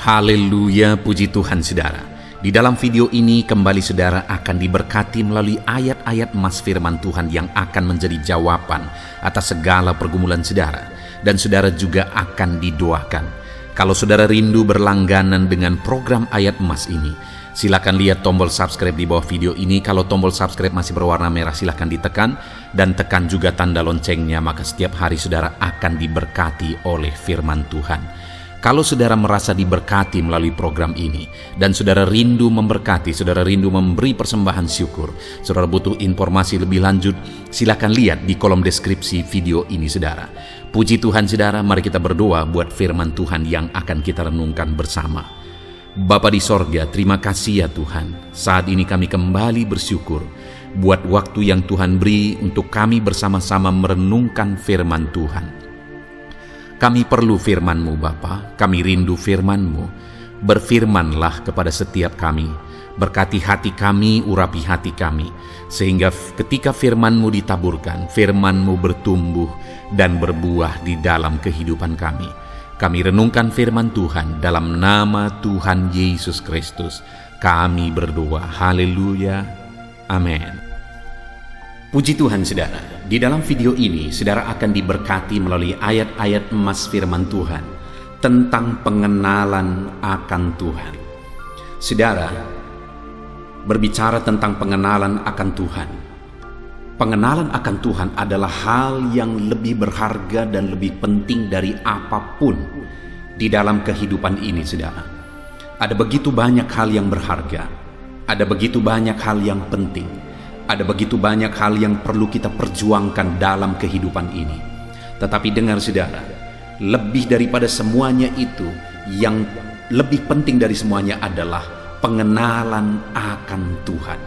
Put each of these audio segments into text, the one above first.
Haleluya, puji Tuhan saudara. Di dalam video ini kembali saudara akan diberkati melalui ayat-ayat emas firman Tuhan yang akan menjadi jawaban atas segala pergumulan saudara. Dan saudara juga akan didoakan. Kalau saudara rindu berlangganan dengan program ayat emas ini, silakan lihat tombol subscribe di bawah video ini. Kalau tombol subscribe masih berwarna merah, silakan ditekan. Dan tekan juga tanda loncengnya, maka setiap hari saudara akan diberkati oleh firman Tuhan. Kalau saudara merasa diberkati melalui program ini, dan saudara rindu memberkati, saudara rindu memberi persembahan syukur, saudara butuh informasi lebih lanjut, silakan lihat di kolom deskripsi video ini saudara. Puji Tuhan saudara, mari kita berdoa buat firman Tuhan yang akan kita renungkan bersama. Bapa di sorga, terima kasih ya Tuhan. Saat ini kami kembali bersyukur buat waktu yang Tuhan beri untuk kami bersama-sama merenungkan firman Tuhan. Kami perlu firman-Mu Bapa, kami rindu firman-Mu. Berfirmanlah kepada setiap kami, berkati hati kami, urapi hati kami, sehingga ketika firman-Mu ditaburkan, firman-Mu bertumbuh dan berbuah di dalam kehidupan kami. Kami renungkan firman Tuhan dalam nama Tuhan Yesus Kristus. Kami berdoa, haleluya, amin. Puji Tuhan saudara, di dalam video ini saudara akan diberkati melalui ayat-ayat emas firman Tuhan tentang pengenalan akan Tuhan. Saudara, berbicara tentang pengenalan akan Tuhan. Pengenalan akan Tuhan adalah hal yang lebih berharga dan lebih penting dari apapun di dalam kehidupan ini saudara. Ada begitu banyak hal yang berharga, ada begitu banyak hal yang penting. Ada begitu banyak hal yang perlu kita perjuangkan dalam kehidupan ini. Tetapi dengar saudara, lebih daripada semuanya itu, yang lebih penting dari semuanya adalah pengenalan akan Tuhan.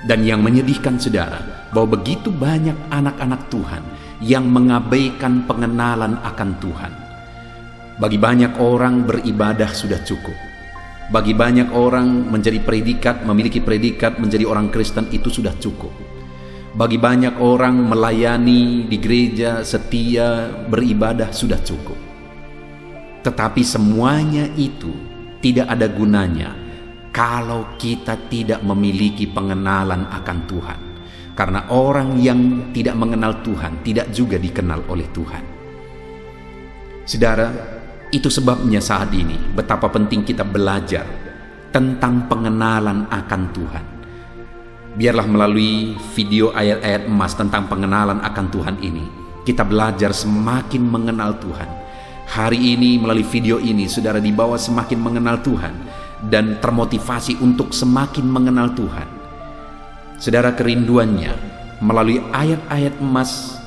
Dan yang menyedihkan saudara, bahwa begitu banyak anak-anak Tuhan yang mengabaikan pengenalan akan Tuhan. Bagi banyak orang beribadah sudah cukup. Bagi banyak orang menjadi predikat, memiliki predikat menjadi orang Kristen itu sudah cukup. Bagi banyak orang melayani di gereja, setia, beribadah sudah cukup. Tetapi semuanya itu tidak ada gunanya kalau kita tidak memiliki pengenalan akan Tuhan. Karena orang yang tidak mengenal Tuhan tidak juga dikenal oleh Tuhan. Saudara, itu sebabnya saat ini betapa penting kita belajar tentang pengenalan akan Tuhan. Biarlah melalui video ayat-ayat emas tentang pengenalan akan Tuhan ini, kita belajar semakin mengenal Tuhan. Hari ini melalui video ini, saudara dibawa semakin mengenal Tuhan dan termotivasi untuk semakin mengenal Tuhan. Saudara, kerinduannya melalui ayat-ayat emas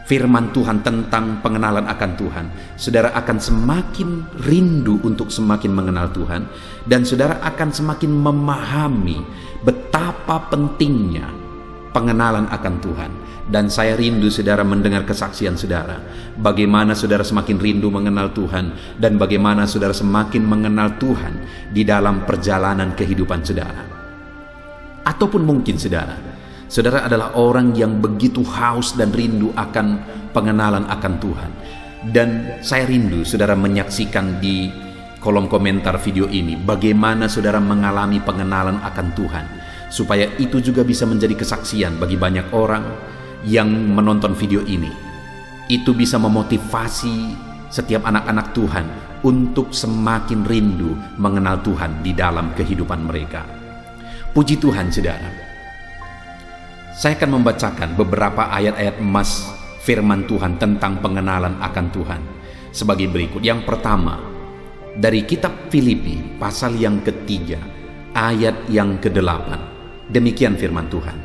firman Tuhan tentang pengenalan akan Tuhan, saudara akan semakin rindu untuk semakin mengenal Tuhan, dan saudara akan semakin memahami betapa pentingnya pengenalan akan Tuhan. Dan saya rindu saudara mendengar kesaksian saudara, bagaimana saudara semakin rindu mengenal Tuhan, dan bagaimana saudara semakin mengenal Tuhan di dalam perjalanan kehidupan saudara. Ataupun mungkin saudara adalah orang yang begitu haus dan rindu akan pengenalan akan Tuhan. Dan saya rindu saudara menyaksikan di kolom komentar video ini bagaimana saudara mengalami pengenalan akan Tuhan, supaya itu juga bisa menjadi kesaksian bagi banyak orang yang menonton video ini. Itu bisa memotivasi setiap anak-anak Tuhan untuk semakin rindu mengenal Tuhan di dalam kehidupan mereka. Puji Tuhan saudara. Saya akan membacakan beberapa ayat-ayat emas firman Tuhan tentang pengenalan akan Tuhan sebagai berikut. Yang pertama, dari kitab Filipi pasal yang ketiga, ayat yang ke-8. Demikian firman Tuhan.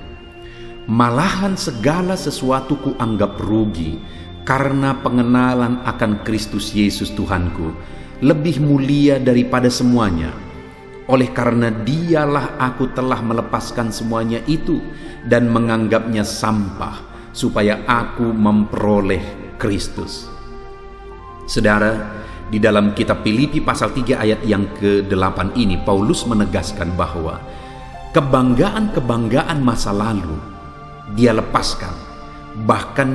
Malahan segala sesuatu kuanggap rugi karena pengenalan akan Kristus Yesus Tuhanku lebih mulia daripada semuanya. Oleh karena dialah aku telah melepaskan semuanya itu dan menganggapnya sampah, supaya aku memperoleh Kristus. Saudara, di dalam kitab Filipi pasal 3 ayat yang ke-8 ini, Paulus menegaskan bahwa kebanggaan-kebanggaan masa lalu dia lepaskan. Bahkan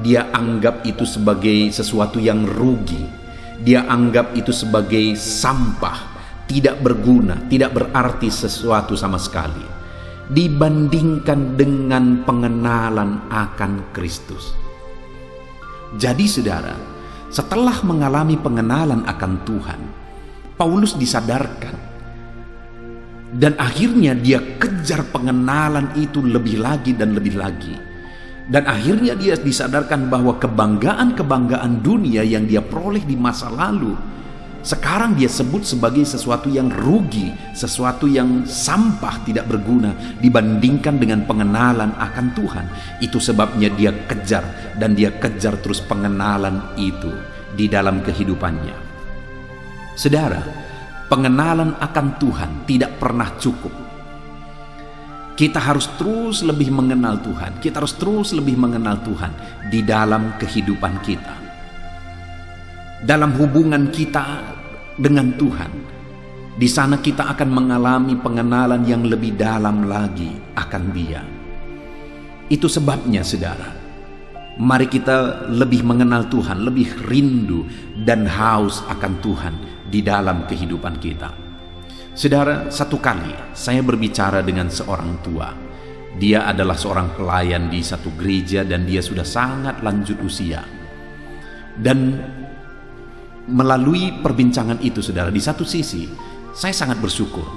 dia anggap itu sebagai sesuatu yang rugi. Dia anggap itu sebagai sampah, tidak berguna, tidak berarti sesuatu sama sekali, dibandingkan dengan pengenalan akan Kristus. Jadi saudara, setelah mengalami pengenalan akan Tuhan, Paulus disadarkan, dan akhirnya dia kejar pengenalan itu lebih lagi dan lebih lagi. Dan akhirnya dia disadarkan bahwa kebanggaan-kebanggaan dunia yang dia peroleh di masa lalu, sekarang dia sebut sebagai sesuatu yang rugi, sesuatu yang sampah, tidak berguna dibandingkan dengan pengenalan akan Tuhan. Itu sebabnya dia kejar, dan dia kejar terus pengenalan itu di dalam kehidupannya. Saudara, pengenalan akan Tuhan tidak pernah cukup. Kita harus terus lebih mengenal Tuhan. Kita harus terus lebih mengenal Tuhan di dalam kehidupan kita, dalam hubungan kita dengan Tuhan. Di sana kita akan mengalami pengenalan yang lebih dalam lagi akan Dia. Itu sebabnya saudara, mari kita lebih mengenal Tuhan, lebih rindu dan haus akan Tuhan di dalam kehidupan kita. Saudara, satu kali saya berbicara dengan seorang tua. Dia adalah seorang pelayan di satu gereja dan dia sudah sangat lanjut usia. Dan melalui perbincangan itu saudara, di satu sisi saya sangat bersyukur,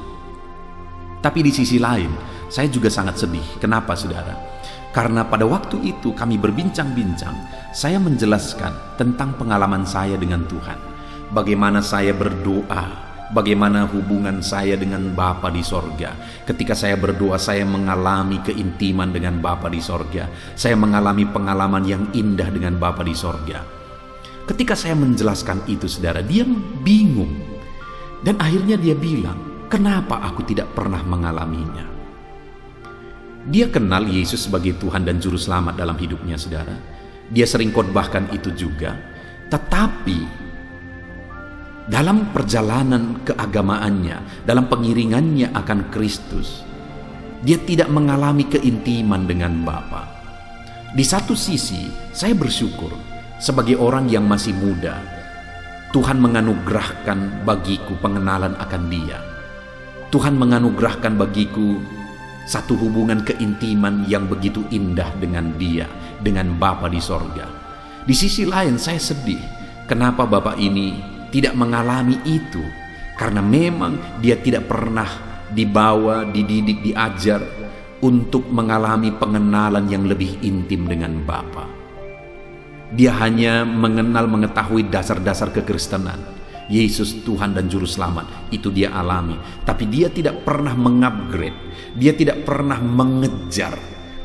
tapi di sisi lain saya juga sangat sedih. Kenapa saudara? Karena pada waktu itu kami berbincang-bincang, saya menjelaskan tentang pengalaman saya dengan Tuhan, bagaimana saya berdoa, bagaimana hubungan saya dengan Bapa di sorga. Ketika saya berdoa, saya mengalami keintiman dengan Bapa di sorga. Saya mengalami pengalaman yang indah dengan Bapa di sorga. Ketika saya menjelaskan itu saudara, dia bingung. Dan akhirnya dia bilang, kenapa aku tidak pernah mengalaminya? Dia kenal Yesus sebagai Tuhan dan Juru Selamat dalam hidupnya saudara. Dia sering khotbahkan itu juga. Tetapi dalam perjalanan keagamaannya, dalam pengiringannya akan Kristus, dia tidak mengalami keintiman dengan Bapa. Di satu sisi, saya bersyukur sebagai orang yang masih muda, Tuhan menganugerahkan bagiku pengenalan akan Dia. Tuhan menganugerahkan bagiku satu hubungan keintiman yang begitu indah dengan Dia, dengan Bapa di sorga. Di sisi lain, saya sedih. Kenapa Bapak ini tidak mengalami itu? Karena memang dia tidak pernah dibawa, dididik, diajar untuk mengalami pengenalan yang lebih intim dengan Bapa. Dia hanya mengetahui dasar-dasar kekristenan, Yesus Tuhan dan Juru Selamat, itu dia alami. Tapi dia tidak pernah mengupgrade, dia tidak pernah mengejar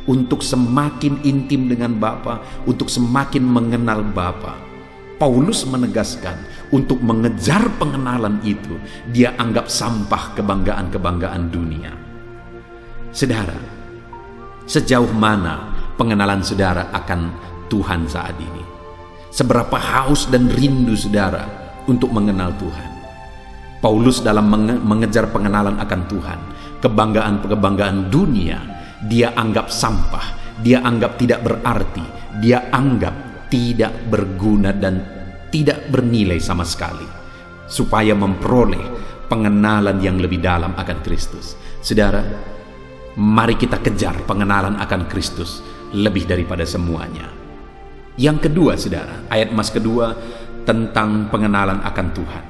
untuk semakin intim dengan Bapa, untuk semakin mengenal Bapa. Paulus menegaskan, untuk mengejar pengenalan itu, dia anggap sampah kebanggaan-kebanggaan dunia. Saudara, sejauh mana pengenalan saudara akan Tuhan saat ini? Seberapa haus dan rindu saudara untuk mengenal Tuhan? Paulus dalam mengejar pengenalan akan Tuhan, kebanggaan-kebanggaan dunia, dia anggap sampah, dia anggap tidak berarti, dia anggap tidak berguna dan tidak bernilai sama sekali, supaya memperoleh pengenalan yang lebih dalam akan Kristus. Saudara, mari kita kejar pengenalan akan Kristus lebih daripada semuanya. Yang kedua saudara, ayat mas kedua tentang pengenalan akan Tuhan.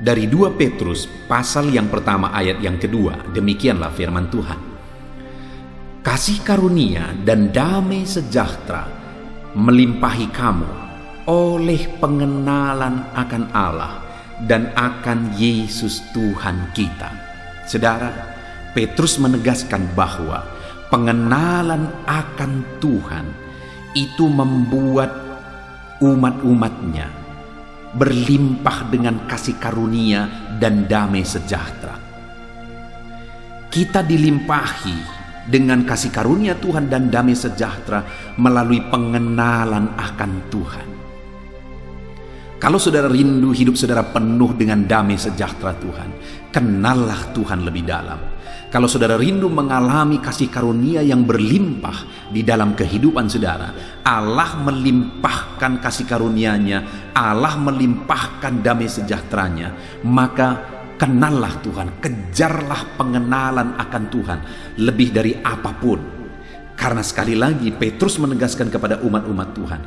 Dari 2 Petrus pasal yang pertama ayat yang kedua, demikianlah firman Tuhan. Kasih karunia dan damai sejahtera melimpahi kamu oleh pengenalan akan Allah dan akan Yesus Tuhan kita. Saudara, Petrus menegaskan bahwa pengenalan akan Tuhan itu membuat umat-umatnya berlimpah dengan kasih karunia dan damai sejahtera. Kita dilimpahi dengan kasih karunia Tuhan dan damai sejahtera melalui pengenalan akan Tuhan. Kalau saudara rindu hidup saudara penuh dengan damai sejahtera Tuhan, kenallah Tuhan lebih dalam. Kalau saudara rindu mengalami kasih karunia yang berlimpah di dalam kehidupan saudara, Allah melimpahkan kasih karunia-Nya, Allah melimpahkan damai sejahteranya, maka kenallah Tuhan, kejarlah pengenalan akan Tuhan lebih dari apapun. Karena sekali lagi Petrus menegaskan kepada umat-umat Tuhan,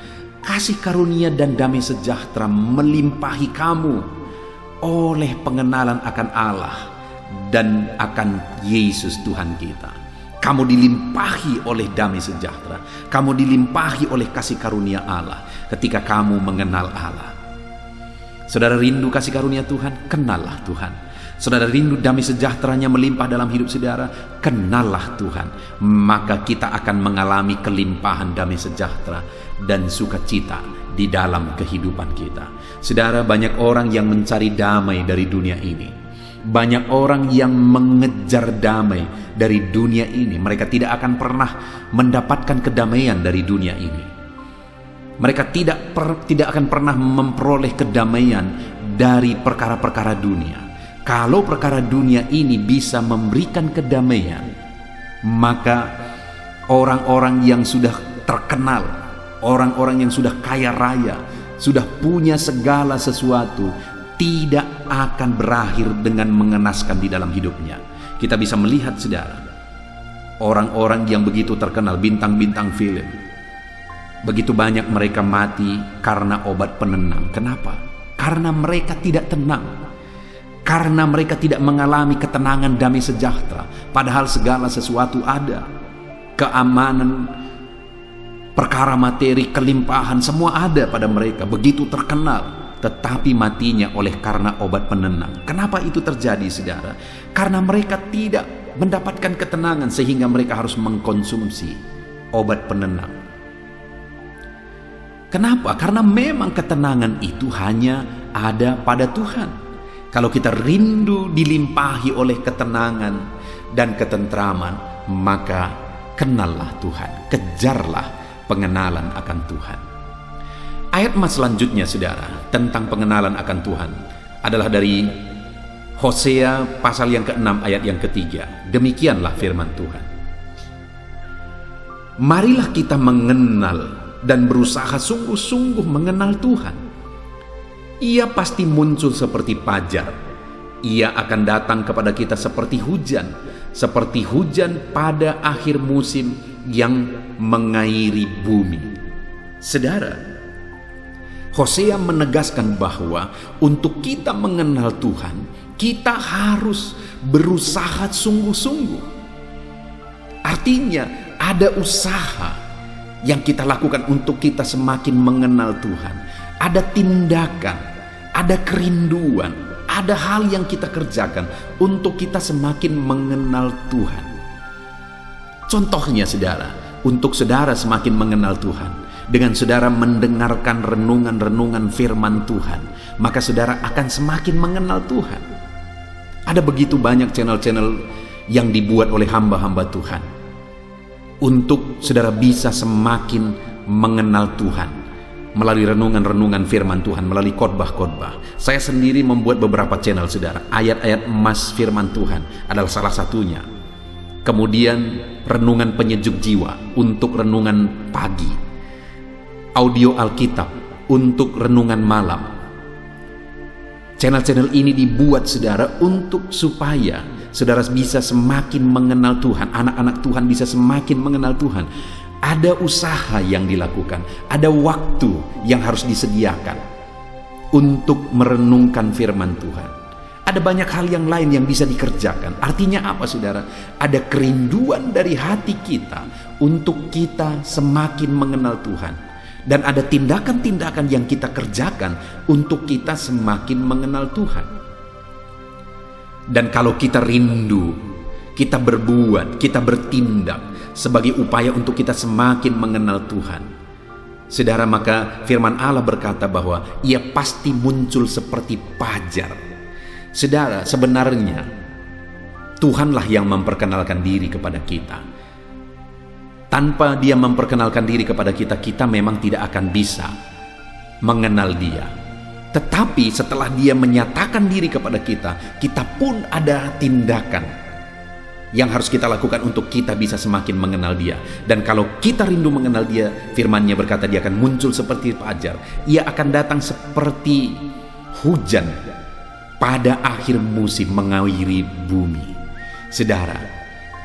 kasih karunia dan damai sejahtera melimpahi kamu oleh pengenalan akan Allah dan akan Yesus Tuhan kita. Kamu dilimpahi oleh damai sejahtera, kamu dilimpahi oleh kasih karunia Allah ketika kamu mengenal Allah. Saudara rindu kasih karunia Tuhan, kenallah Tuhan. Saudara rindu damai sejahteranya melimpah dalam hidup saudara, kenallah Tuhan. Maka kita akan mengalami kelimpahan damai sejahtera dan sukacita di dalam kehidupan kita. Saudara, banyak orang yang mencari damai dari dunia ini. Banyak orang yang mengejar damai dari dunia ini. Mereka tidak akan pernah mendapatkan kedamaian dari dunia ini. Mereka tidak akan pernah memperoleh kedamaian dari perkara-perkara dunia. Kalau perkara dunia ini bisa memberikan kedamaian, maka orang-orang yang sudah terkenal, orang-orang yang sudah kaya raya, sudah punya segala sesuatu, tidak akan berakhir dengan mengenaskan di dalam hidupnya. Kita bisa melihat saudara, orang-orang yang begitu terkenal, bintang-bintang film, begitu banyak mereka mati karena obat penenang. Kenapa? Karena mereka tidak tenang. Karena mereka tidak mengalami ketenangan damai sejahtera. Padahal segala sesuatu ada. Keamanan, perkara materi, kelimpahan, semua ada pada mereka. Begitu terkenal. Tetapi matinya oleh karena obat penenang. Kenapa itu terjadi saudara? Karena mereka tidak mendapatkan ketenangan sehingga mereka harus mengkonsumsi obat penenang. Kenapa? Karena memang ketenangan itu hanya ada pada Tuhan. Kalau kita rindu dilimpahi oleh ketenangan dan ketentraman, maka kenallah Tuhan, kejarlah pengenalan akan Tuhan. Ayat selanjutnya saudara tentang pengenalan akan Tuhan adalah dari Hosea pasal yang ke-6 ayat yang ke-3. Demikianlah firman Tuhan. Marilah kita mengenal dan berusaha sungguh-sungguh mengenal Tuhan. Ia pasti muncul seperti fajar. Ia akan datang kepada kita seperti hujan pada akhir musim yang mengairi bumi. Saudara, Hosea menegaskan bahwa untuk kita mengenal Tuhan, kita harus berusaha sungguh-sungguh. Artinya ada usaha yang kita lakukan untuk kita semakin mengenal Tuhan. Ada tindakan, ada kerinduan, ada hal yang kita kerjakan untuk kita semakin mengenal Tuhan. Contohnya saudara, untuk saudara semakin mengenal Tuhan, dengan saudara mendengarkan renungan-renungan firman Tuhan, maka saudara akan semakin mengenal Tuhan. Ada begitu banyak channel-channel yang dibuat oleh hamba-hamba Tuhan untuk saudara bisa semakin mengenal Tuhan melalui renungan-renungan firman Tuhan, melalui khotbah-khotbah. Saya sendiri membuat beberapa channel saudara. Ayat-ayat emas firman Tuhan adalah salah satunya. Kemudian renungan penyejuk jiwa untuk renungan pagi, audio Alkitab untuk renungan malam. Channel-channel ini dibuat saudara untuk supaya saudara bisa semakin mengenal Tuhan, anak-anak Tuhan bisa semakin mengenal Tuhan. Ada usaha yang dilakukan, ada waktu yang harus disediakan untuk merenungkan firman Tuhan. Ada banyak hal yang lain yang bisa dikerjakan. Artinya apa saudara? Ada kerinduan dari hati kita untuk kita semakin mengenal Tuhan. Dan ada tindakan-tindakan yang kita kerjakan untuk kita semakin mengenal Tuhan. Dan kalau kita rindu, kita berbuat, kita bertindak sebagai upaya untuk kita semakin mengenal Tuhan, saudara, maka firman Allah berkata bahwa ia pasti muncul seperti fajar. Saudara, sebenarnya Tuhanlah yang memperkenalkan diri kepada kita. Tanpa Dia memperkenalkan diri kepada kita, kita memang tidak akan bisa mengenal Dia. Tetapi setelah Dia menyatakan diri kepada kita, kita pun ada tindakan yang harus kita lakukan untuk kita bisa semakin mengenal Dia. Dan kalau kita rindu mengenal Dia, firman-Nya berkata Dia akan muncul seperti fajar. Ia akan datang seperti hujan pada akhir musim mengairi bumi. Saudara,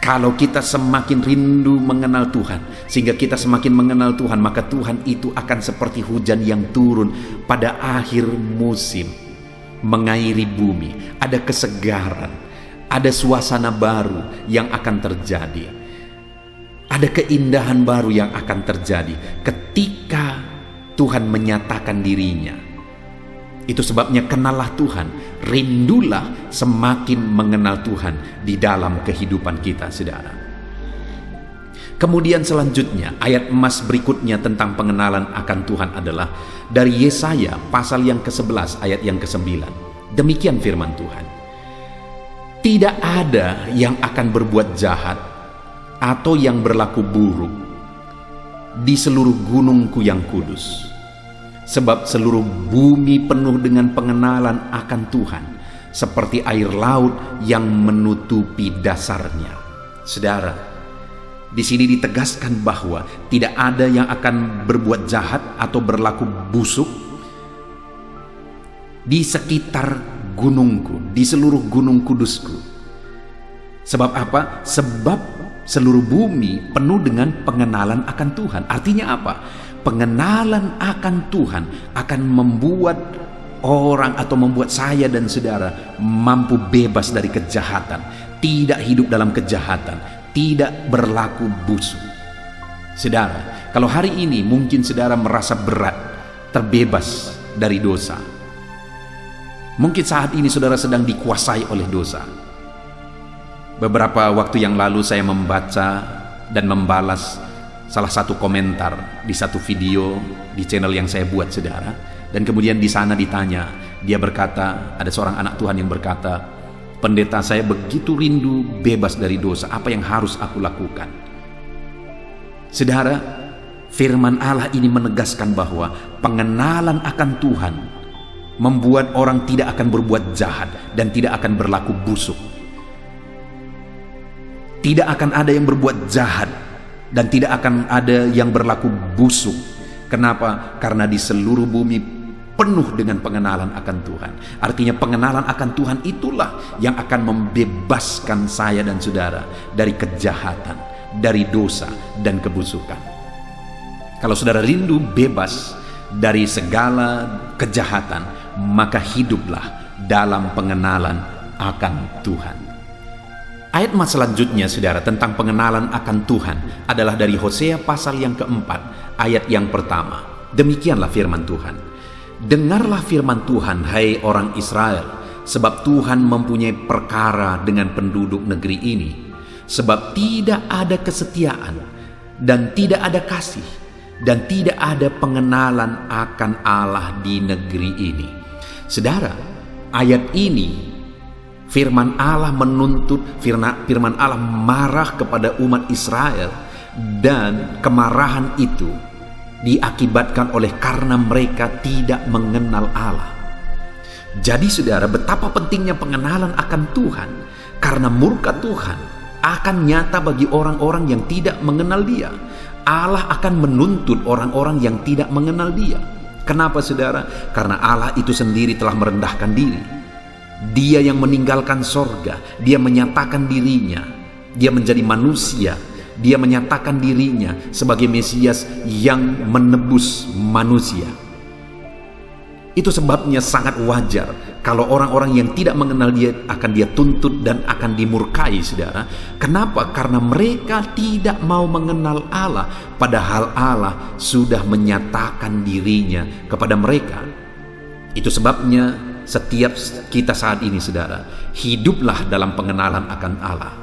kalau kita semakin rindu mengenal Tuhan, sehingga kita semakin mengenal Tuhan, maka Tuhan itu akan seperti hujan yang turun pada akhir musim mengairi bumi. Ada kesegaran, ada suasana baru yang akan terjadi. Ada keindahan baru yang akan terjadi ketika Tuhan menyatakan dirinya. Itu sebabnya kenallah Tuhan, rindulah semakin mengenal Tuhan di dalam kehidupan kita, saudara. Kemudian selanjutnya, ayat emas berikutnya tentang pengenalan akan Tuhan adalah dari Yesaya pasal yang ke-11 ayat yang ke-9. Demikian firman Tuhan. Tidak ada yang akan berbuat jahat atau yang berlaku buruk di seluruh gunungku yang kudus. Sebab seluruh bumi penuh dengan pengenalan akan Tuhan, seperti air laut yang menutupi dasarnya. Saudara, di sini ditegaskan bahwa tidak ada yang akan berbuat jahat atau berlaku busuk di sekitar gunungku, di seluruh gunung kudusku. Sebab apa? Sebab seluruh bumi penuh dengan pengenalan akan Tuhan. Artinya apa? Pengenalan akan Tuhan akan membuat orang atau membuat saya dan saudara mampu bebas dari kejahatan, tidak hidup dalam kejahatan, tidak berlaku busuk. Saudara, kalau hari ini mungkin saudara merasa berat, terbebas dari dosa. Mungkin saat ini saudara sedang dikuasai oleh dosa. Beberapa waktu yang lalu saya membaca dan membalas salah satu komentar di satu video di channel yang saya buat, saudara. Dan kemudian di sana ditanya, dia berkata, ada seorang anak Tuhan yang berkata, "Pendeta, saya begitu rindu bebas dari dosa, apa yang harus aku lakukan?" Saudara, firman Allah ini menegaskan bahwa pengenalan akan Tuhan membuat orang tidak akan berbuat jahat dan tidak akan berlaku busuk. Tidak akan ada yang berbuat jahat dan tidak akan ada yang berlaku busuk. Kenapa? Karena di seluruh bumi penuh dengan pengenalan akan Tuhan. Artinya pengenalan akan Tuhan itulah yang akan membebaskan saya dan saudara dari kejahatan, dari dosa dan kebusukan. Kalau saudara rindu bebas dari segala kejahatan, maka hiduplah dalam pengenalan akan Tuhan. Ayat emas selanjutnya, saudara, tentang pengenalan akan Tuhan adalah dari Hosea pasal yang keempat, ayat yang pertama. Demikianlah firman Tuhan. Dengarlah firman Tuhan, hai orang Israel, sebab Tuhan mempunyai perkara dengan penduduk negeri ini. Sebab tidak ada kesetiaan dan tidak ada kasih dan tidak ada pengenalan akan Allah di negeri ini. Saudara, ayat ini firman Allah menuntut, firman Allah marah kepada umat Israel, dan kemarahan itu diakibatkan oleh karena mereka tidak mengenal Allah. Jadi saudara, betapa pentingnya pengenalan akan Tuhan, karena murka Tuhan akan nyata bagi orang-orang yang tidak mengenal Dia. Allah akan menuntut orang-orang yang tidak mengenal Dia. Kenapa saudara? Karena Allah itu sendiri telah merendahkan diri. Dia yang meninggalkan sorga, Dia menyatakan dirinya, Dia menjadi manusia, Dia menyatakan dirinya sebagai Mesias yang menebus manusia. Itu sebabnya sangat wajar kalau orang-orang yang tidak mengenal Dia akan Dia tuntut dan akan dimurkai, saudara. Kenapa? Karena mereka tidak mau mengenal Allah, padahal Allah sudah menyatakan dirinya kepada mereka. Itu sebabnya setiap kita saat ini, saudara, hiduplah dalam pengenalan akan Allah.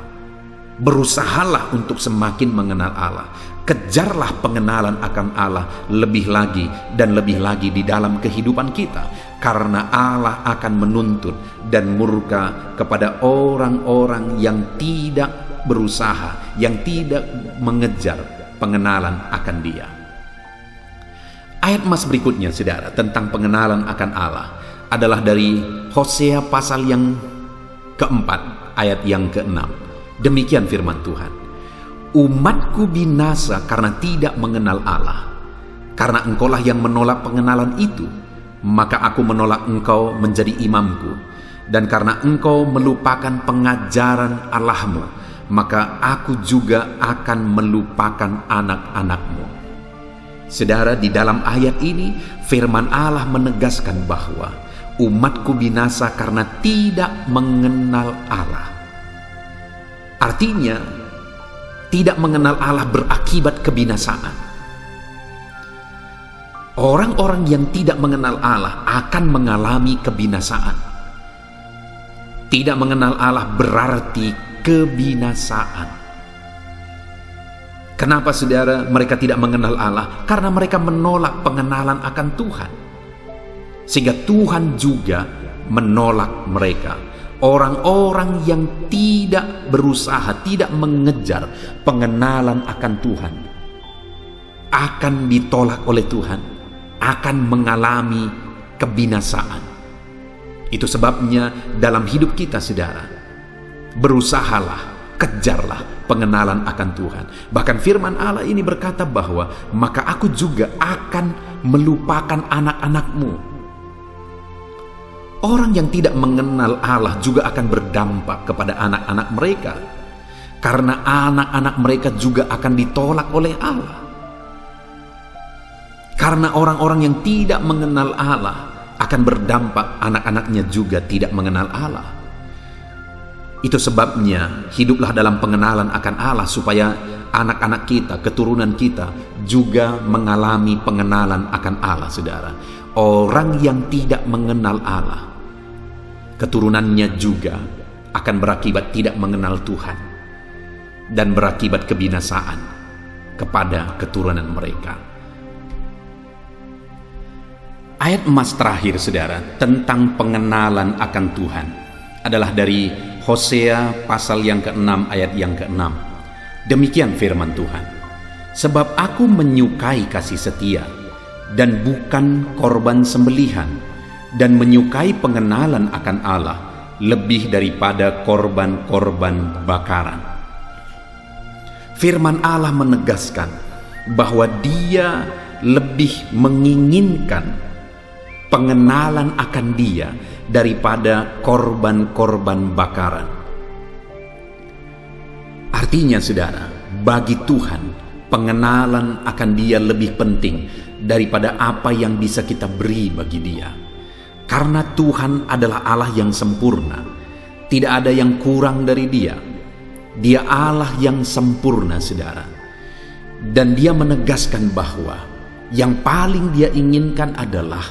Berusahalah untuk semakin mengenal Allah. Kejarlah pengenalan akan Allah lebih lagi dan lebih lagi di dalam kehidupan kita, karena Allah akan menuntut dan murka kepada orang-orang yang tidak berusaha, yang tidak mengejar pengenalan akan Dia. Ayat emas berikutnya, saudara, tentang pengenalan akan Allah adalah dari Hosea pasal yang keempat, ayat yang ke-6. Demikian firman Tuhan. Umatku binasa karena tidak mengenal Allah. Karena engkaulah yang menolak pengenalan itu, maka aku menolak engkau menjadi imamku. Dan karena engkau melupakan pengajaran Allahmu, maka aku juga akan melupakan anak-anakmu. Saudara, di dalam ayat ini firman Allah menegaskan bahwa umatku binasa karena tidak mengenal Allah. Artinya, tidak mengenal Allah berakibat kebinasaan. Orang-orang yang tidak mengenal Allah akan mengalami kebinasaan. Tidak mengenal Allah berarti kebinasaan. Kenapa saudara mereka tidak mengenal Allah? Karena mereka menolak pengenalan akan Tuhan. Sehingga Tuhan juga menolak mereka. Orang-orang yang tidak berusaha, tidak mengejar pengenalan akan Tuhan, akan ditolak oleh Tuhan, akan mengalami kebinasaan. Itu sebabnya dalam hidup kita, saudara, berusahalah, kejarlah pengenalan akan Tuhan. Bahkan firman Allah ini berkata bahwa maka aku juga akan melupakan anak-anakmu. Orang yang tidak mengenal Allah juga akan berdampak kepada anak-anak mereka, karena anak-anak mereka juga akan ditolak oleh Allah. Karena orang-orang yang tidak mengenal Allah akan berdampak anak-anaknya juga tidak mengenal Allah. Itu sebabnya hiduplah dalam pengenalan akan Allah, supaya anak-anak kita, keturunan kita juga mengalami pengenalan akan Allah, saudara. Orang yang tidak mengenal Allah, keturunannya juga akan berakibat tidak mengenal Tuhan dan berakibat kebinasaan kepada keturunan mereka. Ayat emas terakhir, saudara, tentang pengenalan akan Tuhan adalah dari Hosea pasal yang ke-6 ayat yang ke-6. Demikian firman Tuhan. Sebab aku menyukai kasih setia dan bukan korban sembelihan, dan menyukai pengenalan akan Allah lebih daripada korban-korban bakaran. Firman Allah menegaskan bahwa Dia lebih menginginkan pengenalan akan Dia daripada korban-korban bakaran. Artinya, saudara, bagi Tuhan pengenalan akan Dia lebih penting daripada apa yang bisa kita beri bagi Dia. Karena Tuhan adalah Allah yang sempurna, tidak ada yang kurang dari Dia. Dia Allah yang sempurna, saudara. Dan Dia menegaskan bahwa yang paling Dia inginkan adalah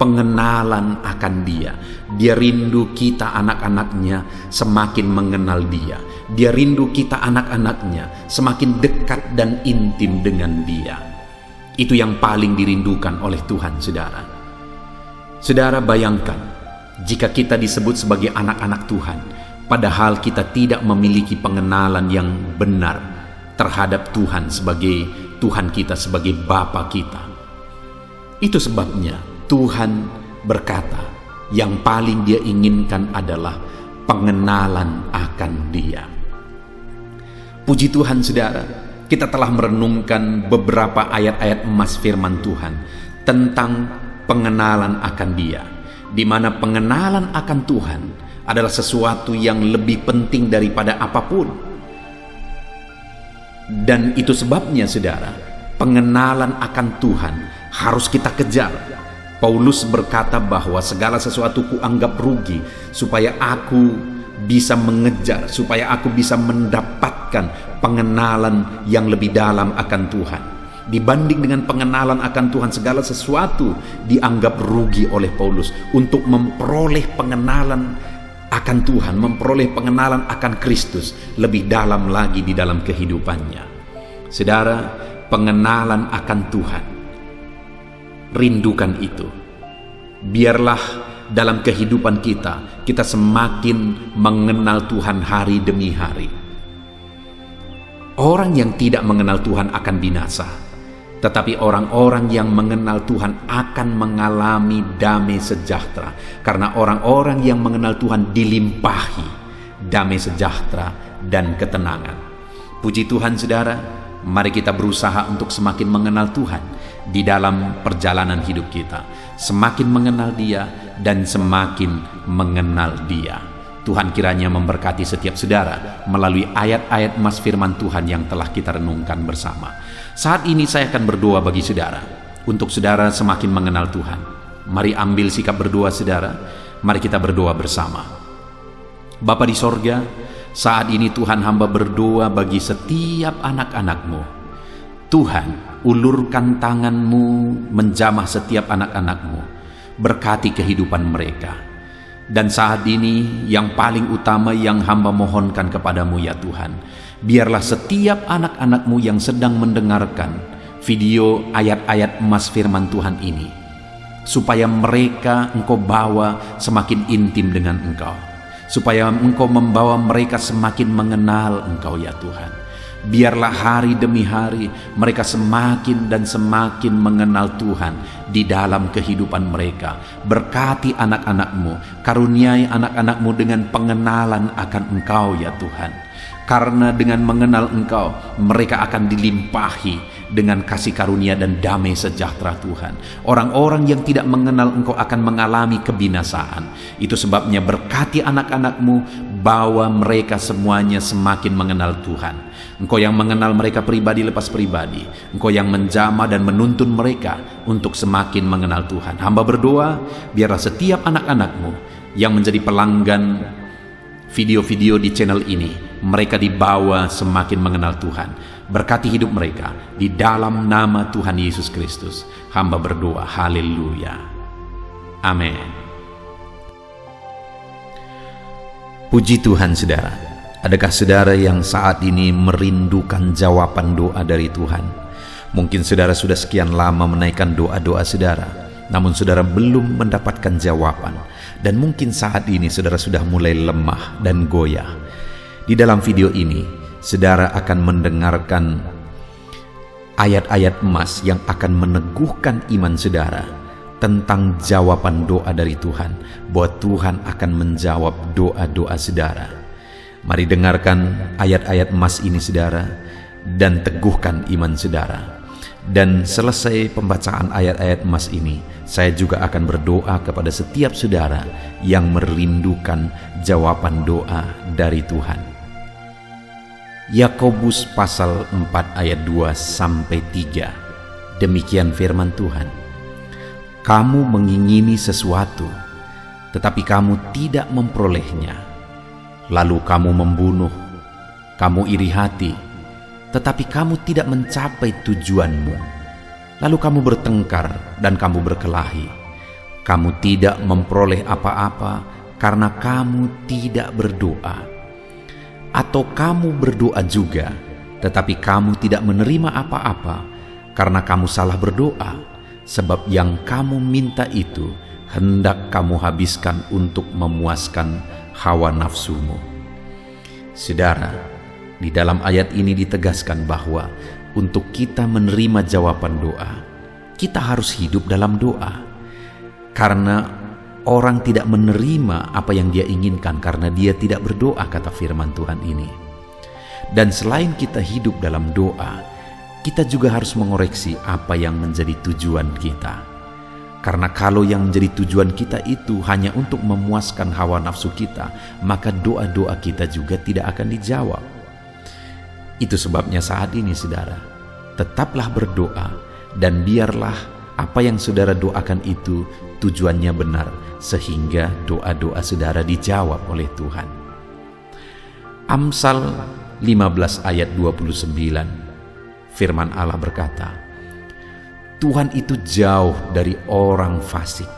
pengenalan akan Dia. Dia rindu kita anak-anaknya semakin mengenal Dia. Dia rindu kita anak-anaknya semakin dekat dan intim dengan Dia. Itu yang paling dirindukan oleh Tuhan, saudara. Saudara, bayangkan jika kita disebut sebagai anak-anak Tuhan, padahal kita tidak memiliki pengenalan yang benar terhadap Tuhan sebagai Tuhan kita, sebagai Bapa kita. Itu sebabnya Tuhan berkata, yang paling Dia inginkan adalah pengenalan akan Dia. Puji Tuhan, saudara, kita telah merenungkan beberapa ayat-ayat emas firman Tuhan tentang pengenalan akan Dia, di mana pengenalan akan Tuhan adalah sesuatu yang lebih penting daripada apapun. Dan itu sebabnya, saudara, pengenalan akan Tuhan harus kita kejar. Paulus berkata bahwa segala sesuatu kuanggap rugi supaya aku bisa mengejar, supaya aku bisa mendapatkan pengenalan yang lebih dalam akan Tuhan. Dibanding dengan pengenalan akan Tuhan, segala sesuatu dianggap rugi oleh Paulus. Untuk memperoleh pengenalan akan Tuhan, memperoleh pengenalan akan Kristus lebih dalam lagi di dalam kehidupannya. Saudara, pengenalan akan Tuhan, rindukan itu. Biarlah dalam kehidupan kita semakin mengenal Tuhan hari demi hari. Orang yang tidak mengenal Tuhan akan binasa, tetapi orang-orang yang mengenal Tuhan akan mengalami damai sejahtera. Karena orang-orang yang mengenal Tuhan dilimpahi damai sejahtera dan ketenangan. Puji Tuhan saudara, mari kita berusaha untuk semakin mengenal Tuhan di dalam perjalanan hidup kita. Semakin mengenal Dia dan semakin mengenal Dia. Tuhan kiranya memberkati setiap saudara melalui ayat-ayat emas firman Tuhan yang telah kita renungkan bersama. Saat ini saya akan berdoa bagi saudara, untuk saudara semakin mengenal Tuhan. Mari ambil sikap berdoa saudara, mari kita berdoa bersama. Bapa di sorga, saat ini Tuhan hamba berdoa bagi setiap anak-anak-Mu. Tuhan, ulurkan tangan-Mu menjamah setiap anak-anak-Mu, berkati kehidupan mereka. Dan saat ini yang paling utama yang hamba mohonkan kepadamu ya Tuhan, biarlah setiap anak-anak-Mu yang sedang mendengarkan video ayat-ayat emas firman Tuhan ini, supaya mereka Engkau bawa semakin intim dengan Engkau, supaya Engkau membawa mereka semakin mengenal Engkau ya Tuhan. Biarlah hari demi hari mereka semakin dan semakin mengenal Tuhan di dalam kehidupan mereka. Berkati anak-anak-Mu, karuniai anak-anak-Mu dengan pengenalan akan Engkau ya Tuhan. Karena dengan mengenal Engkau, mereka akan dilimpahi dengan kasih karunia dan damai sejahtera Tuhan. Orang-orang yang tidak mengenal Engkau akan mengalami kebinasaan. Itu sebabnya berkati anak-anak-Mu, bawa mereka semuanya semakin mengenal Tuhan. Engkau yang mengenal mereka pribadi lepas pribadi. Engkau yang menjamah dan menuntun mereka untuk semakin mengenal Tuhan. Hamba berdoa, biarlah setiap anak-anak-Mu yang menjadi pelanggan video-video di channel ini, mereka dibawa semakin mengenal Tuhan. Berkati hidup mereka di dalam nama Tuhan Yesus Kristus. Hamba berdoa, haleluya, amin. Puji Tuhan saudara. Adakah saudara yang saat ini merindukan jawaban doa dari Tuhan? Mungkin saudara sudah sekian lama menaikkan doa-doa saudara, namun saudara belum mendapatkan jawaban. Dan mungkin saat ini saudara sudah mulai lemah dan goyah. Di dalam video ini, saudara akan mendengarkan ayat-ayat emas yang akan meneguhkan iman saudara tentang jawaban doa dari Tuhan, bahwa Tuhan akan menjawab doa-doa saudara. Mari dengarkan ayat-ayat emas ini saudara, dan teguhkan iman saudara. Dan selesai pembacaan ayat-ayat emas ini, saya juga akan berdoa kepada setiap saudara yang merindukan jawaban doa dari Tuhan. Yakobus pasal 4 ayat 2-3. Demikian firman Tuhan. Kamu mengingini sesuatu, tetapi kamu tidak memperolehnya. Lalu kamu membunuh, kamu iri hati, tetapi kamu tidak mencapai tujuanmu. Lalu kamu bertengkar dan kamu berkelahi. Kamu tidak memperoleh apa-apa karena kamu tidak berdoa. Atau kamu berdoa juga, tetapi kamu tidak menerima apa-apa karena kamu salah berdoa, sebab yang kamu minta itu hendak kamu habiskan untuk memuaskan hawa nafsumu. Saudara, di dalam ayat ini ditegaskan bahwa untuk kita menerima jawaban doa, kita harus hidup dalam doa. Karena orang tidak menerima apa yang dia inginkan karena dia tidak berdoa, kata firman Tuhan ini. Dan selain kita hidup dalam doa, kita juga harus mengoreksi apa yang menjadi tujuan kita. Karena kalau yang menjadi tujuan kita itu hanya untuk memuaskan hawa nafsu kita, maka doa-doa kita juga tidak akan dijawab. Itu sebabnya saat ini saudara, tetaplah berdoa dan biarlah apa yang saudara doakan itu tujuannya benar, sehingga doa-doa saudara dijawab oleh Tuhan. Amsal 15 ayat 29, firman Allah berkata, Tuhan itu jauh dari orang fasik,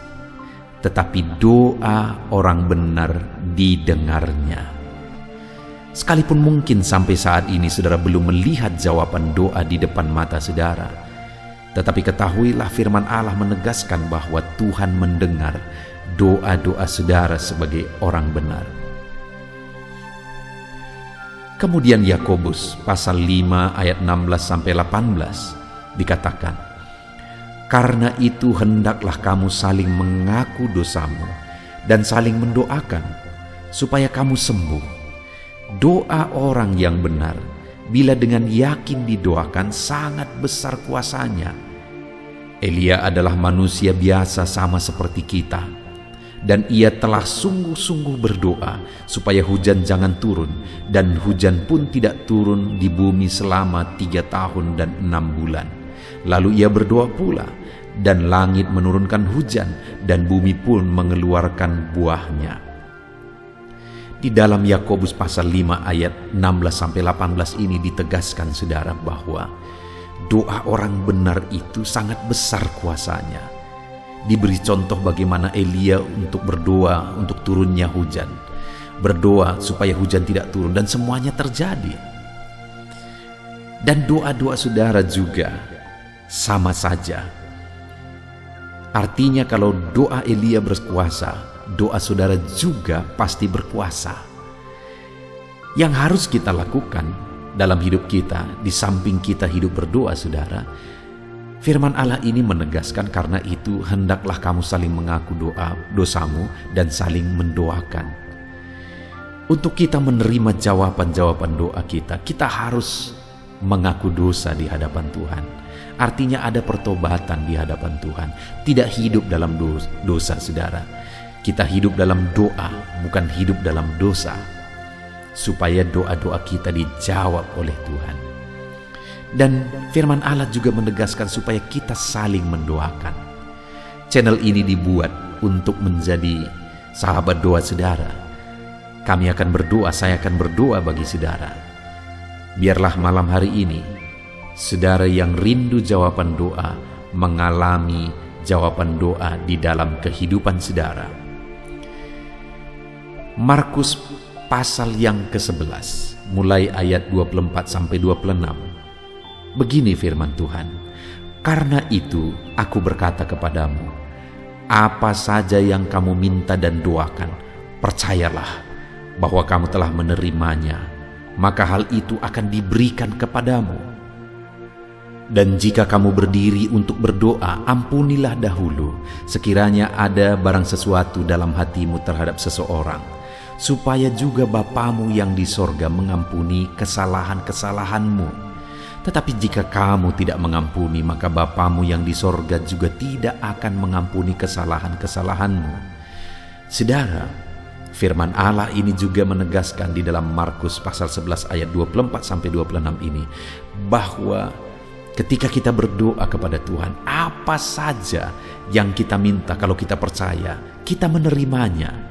tetapi doa orang benar didengarnya. Sekalipun mungkin sampai saat ini saudara belum melihat jawaban doa di depan mata saudara, tetapi ketahuilah firman Allah menegaskan bahwa Tuhan mendengar doa-doa saudara sebagai orang benar. Kemudian Yakobus pasal 5 ayat 16-18 dikatakan, karena itu hendaklah kamu saling mengaku dosamu dan saling mendoakan supaya kamu sembuh. Doa orang yang benar, bila dengan yakin didoakan, sangat besar kuasanya. Elia adalah manusia biasa sama seperti kita, dan ia telah sungguh-sungguh berdoa supaya hujan jangan turun, dan hujan pun tidak turun di bumi selama 3 tahun dan 6 bulan. Lalu ia berdoa pula, dan langit menurunkan hujan, dan bumi pun mengeluarkan buahnya. Di dalam Yakobus pasal 5 ayat 16-18 ini ditegaskan saudara bahwa doa orang benar itu sangat besar kuasanya. Diberi contoh bagaimana Elia untuk berdoa untuk turunnya hujan, berdoa supaya hujan tidak turun, dan semuanya terjadi. Dan doa-doa saudara juga sama saja. Artinya kalau doa Elia berkuasa, doa saudara juga pasti berkuasa. Yang harus kita lakukan dalam hidup kita, di samping kita hidup berdoa saudara, firman Allah ini menegaskan, karena itu hendaklah kamu saling mengaku dosamu dan saling mendoakan. Untuk kita menerima jawaban-jawaban doa kita, kita harus mengaku dosa di hadapan Tuhan. Artinya ada pertobatan di hadapan Tuhan, tidak hidup dalam dosa saudara. Kita hidup dalam doa, bukan hidup dalam dosa, supaya doa-doa kita dijawab oleh Tuhan. Dan firman Allah juga menegaskan supaya kita saling mendoakan. Channel ini dibuat untuk menjadi sahabat doa saudara. Kami akan berdoa, saya akan berdoa bagi saudara. Biarlah malam hari ini, saudara yang rindu jawaban doa, mengalami jawaban doa di dalam kehidupan saudara. Markus pasal yang ke-11, mulai ayat 24-26. Begini firman Tuhan, "Karena itu aku berkata kepadamu, apa saja yang kamu minta dan doakan, percayalah bahwa kamu telah menerimanya, maka hal itu akan diberikan kepadamu. Dan jika kamu berdiri untuk berdoa, ampunilah dahulu sekiranya ada barang sesuatu dalam hatimu terhadap seseorang, supaya juga Bapamu yang di sorga mengampuni kesalahan-kesalahanmu. Tetapi jika kamu tidak mengampuni, maka Bapamu yang di sorga juga tidak akan mengampuni kesalahan-kesalahanmu." Saudara, firman Allah ini juga menegaskan di dalam Markus pasal 11 ayat 24-26 ini, bahwa ketika kita berdoa kepada Tuhan, apa saja yang kita minta, kalau kita percaya, kita menerimanya.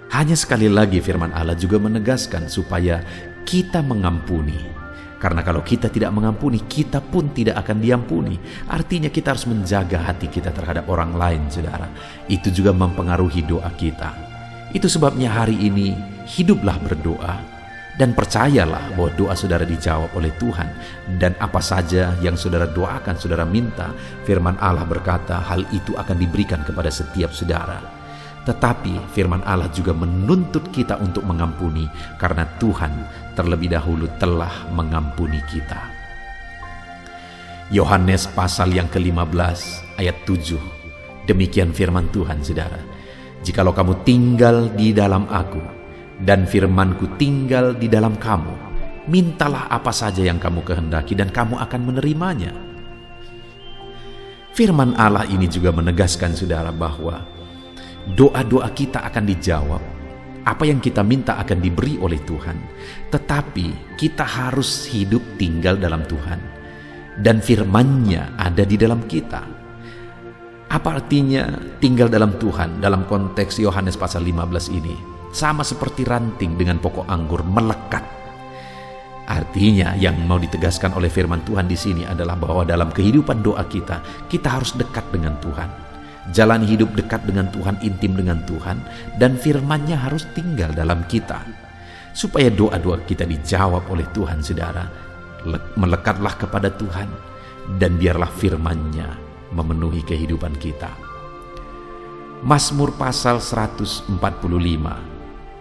Hanya sekali lagi firman Allah juga menegaskan supaya kita mengampuni. Karena kalau kita tidak mengampuni, kita pun tidak akan diampuni. Artinya kita harus menjaga hati kita terhadap orang lain, saudara. Itu juga mempengaruhi doa kita. Itu sebabnya hari ini hiduplah berdoa, dan percayalah bahwa doa saudara dijawab oleh Tuhan. Dan apa saja yang saudara doakan, saudara minta, firman Allah berkata hal itu akan diberikan kepada setiap saudara. Tetapi firman Allah juga menuntut kita untuk mengampuni, karena Tuhan terlebih dahulu telah mengampuni kita. Yohanes pasal yang ke-15 ayat 7. Demikian firman Tuhan, saudara. "Jikalau kamu tinggal di dalam aku, dan firman-Ku tinggal di dalam kamu, mintalah apa saja yang kamu kehendaki, dan kamu akan menerimanya." Firman Allah ini juga menegaskan, saudara, bahwa doa-doa kita akan dijawab, apa yang kita minta akan diberi oleh Tuhan. Tetapi kita harus hidup tinggal dalam Tuhan, dan firman-Nya ada di dalam kita. Apa artinya tinggal dalam Tuhan dalam konteks Yohanes pasal 15 ini? Sama seperti ranting dengan pokok anggur melekat. Artinya yang mau ditegaskan oleh firman Tuhan di sini adalah bahwa dalam kehidupan doa kita, kita harus dekat dengan Tuhan. Jalani hidup dekat dengan Tuhan, intim dengan Tuhan, dan firman-Nya harus tinggal dalam kita. Supaya doa-doa kita dijawab oleh Tuhan, saudara, melekatlah kepada Tuhan, dan biarlah firman-Nya memenuhi kehidupan kita. Mazmur pasal 145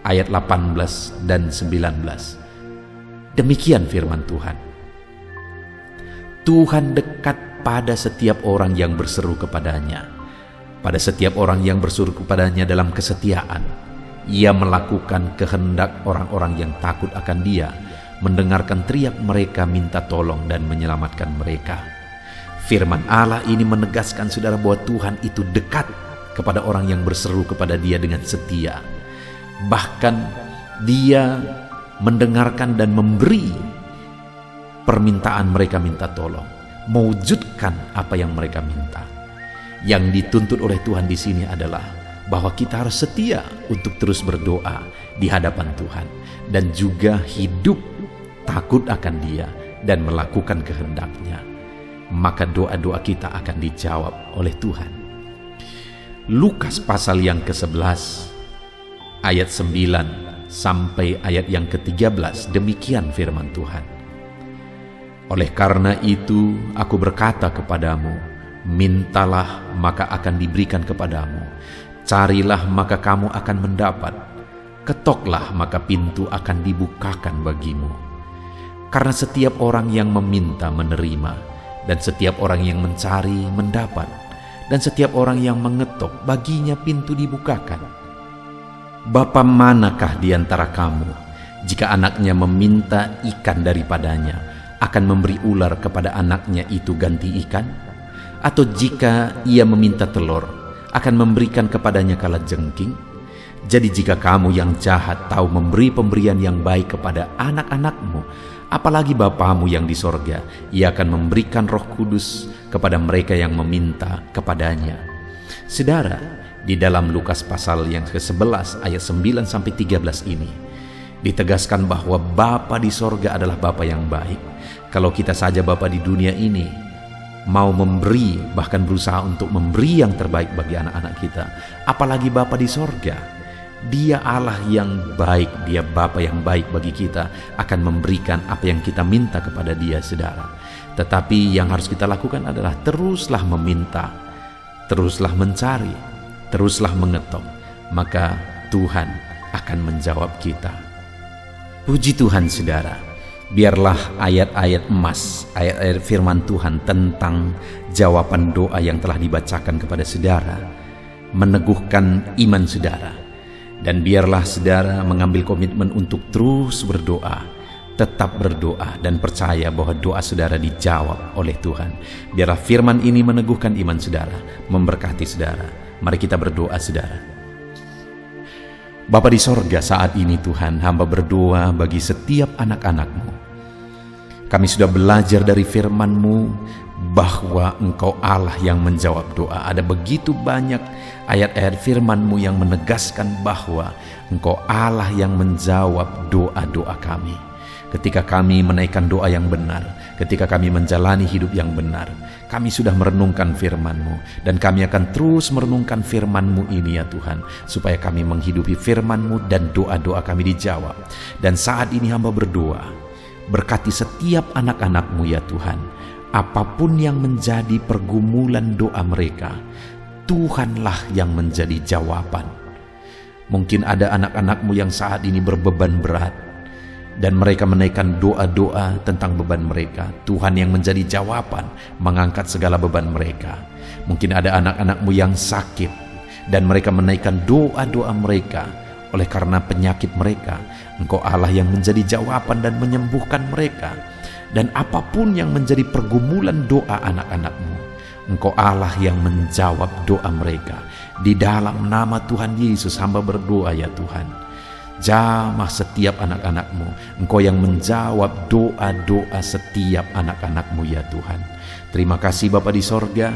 ayat 18 dan 19. Demikian firman Tuhan, "Tuhan dekat pada setiap orang yang berseru kepadanya, pada setiap orang yang berseru kepadanya dalam kesetiaan. Ia melakukan kehendak orang-orang yang takut akan Dia, mendengarkan teriak mereka minta tolong dan menyelamatkan mereka. Firman Allah ini menegaskan saudara bahwa Tuhan itu dekat kepada orang yang berseru kepada Dia dengan setia. Bahkan Dia mendengarkan dan memberi permintaan mereka minta tolong, mewujudkan apa yang mereka minta. Yang dituntut oleh Tuhan di sini adalah bahwa kita harus setia untuk terus berdoa di hadapan Tuhan dan juga hidup takut akan Dia dan melakukan kehendak-Nya. Maka doa-doa kita akan dijawab oleh Tuhan. Lukas pasal yang ke-11 ayat 9 sampai ayat yang ke-13, demikian firman Tuhan. Oleh karena itu aku berkata kepadamu, mintalah maka akan diberikan kepadamu, carilah maka kamu akan mendapat, ketoklah maka pintu akan dibukakan bagimu. Karena setiap orang yang meminta menerima, dan setiap orang yang mencari mendapat, dan setiap orang yang mengetok baginya pintu dibukakan. Bapa manakah di antara kamu, jika anaknya meminta ikan daripadanya, akan memberi ular kepada anaknya itu ganti ikan? Atau jika ia meminta telur, akan memberikan kepadanya kalajengking? Jadi jika kamu yang jahat tahu memberi pemberian yang baik kepada anak-anakmu, apalagi Bapamu yang di sorga, Ia akan memberikan Roh Kudus kepada mereka yang meminta kepadanya. Saudara, di dalam Lukas pasal yang ke-11 ayat 9 sampai 13 ini ditegaskan bahwa Bapa di sorga adalah Bapa yang baik. Kalau kita saja Bapa di dunia ini mau memberi, bahkan berusaha untuk memberi yang terbaik bagi anak-anak kita, apalagi Bapa di sorga. Dia Allah yang baik, Dia Bapa yang baik bagi kita, akan memberikan apa yang kita minta kepada Dia, saudara. Tetapi yang harus kita lakukan adalah teruslah meminta, teruslah mencari, teruslah mengetok, maka Tuhan akan menjawab kita. Puji Tuhan, saudara. Biarlah ayat-ayat emas, ayat-ayat firman Tuhan tentang jawaban doa yang telah dibacakan kepada saudara meneguhkan iman saudara. Dan biarlah saudara mengambil komitmen untuk terus berdoa, tetap berdoa dan percaya bahwa doa saudara dijawab oleh Tuhan. Biarlah firman ini meneguhkan iman saudara, memberkati saudara. Mari kita berdoa, saudara. Bapa di sorga, saat ini Tuhan, hamba berdoa bagi setiap anak-anak-Mu. Kami sudah belajar dari firman-Mu bahwa Engkau Allah yang menjawab doa. Ada begitu banyak ayat-ayat firman-Mu yang menegaskan bahwa Engkau Allah yang menjawab doa-doa kami. Ketika kami menaikkan doa yang benar, ketika kami menjalani hidup yang benar, kami sudah merenungkan firman-Mu, dan kami akan terus merenungkan firman-Mu ini ya Tuhan, supaya kami menghidupi firman-Mu dan doa-doa kami dijawab. Dan saat ini hamba berdoa, berkati setiap anak-anak-Mu ya Tuhan, apapun yang menjadi pergumulan doa mereka, Tuhanlah yang menjadi jawaban. Mungkin ada anak-anak-Mu yang saat ini berbeban berat, dan mereka menaikkan doa-doa tentang beban mereka. Tuhan yang menjadi jawaban, mengangkat segala beban mereka. Mungkin ada anak-anak-Mu yang sakit, dan mereka menaikkan doa-doa mereka oleh karena penyakit mereka. Engkau Allah yang menjadi jawaban dan menyembuhkan mereka. Dan apapun yang menjadi pergumulan doa anak-anak-Mu, Engkau Allah yang menjawab doa mereka. Di dalam nama Tuhan Yesus hamba berdoa ya Tuhan, jamah setiap anak-anak-Mu. Engkau yang menjawab doa-doa setiap anak-anak-Mu ya Tuhan. Terima kasih Bapa di sorga.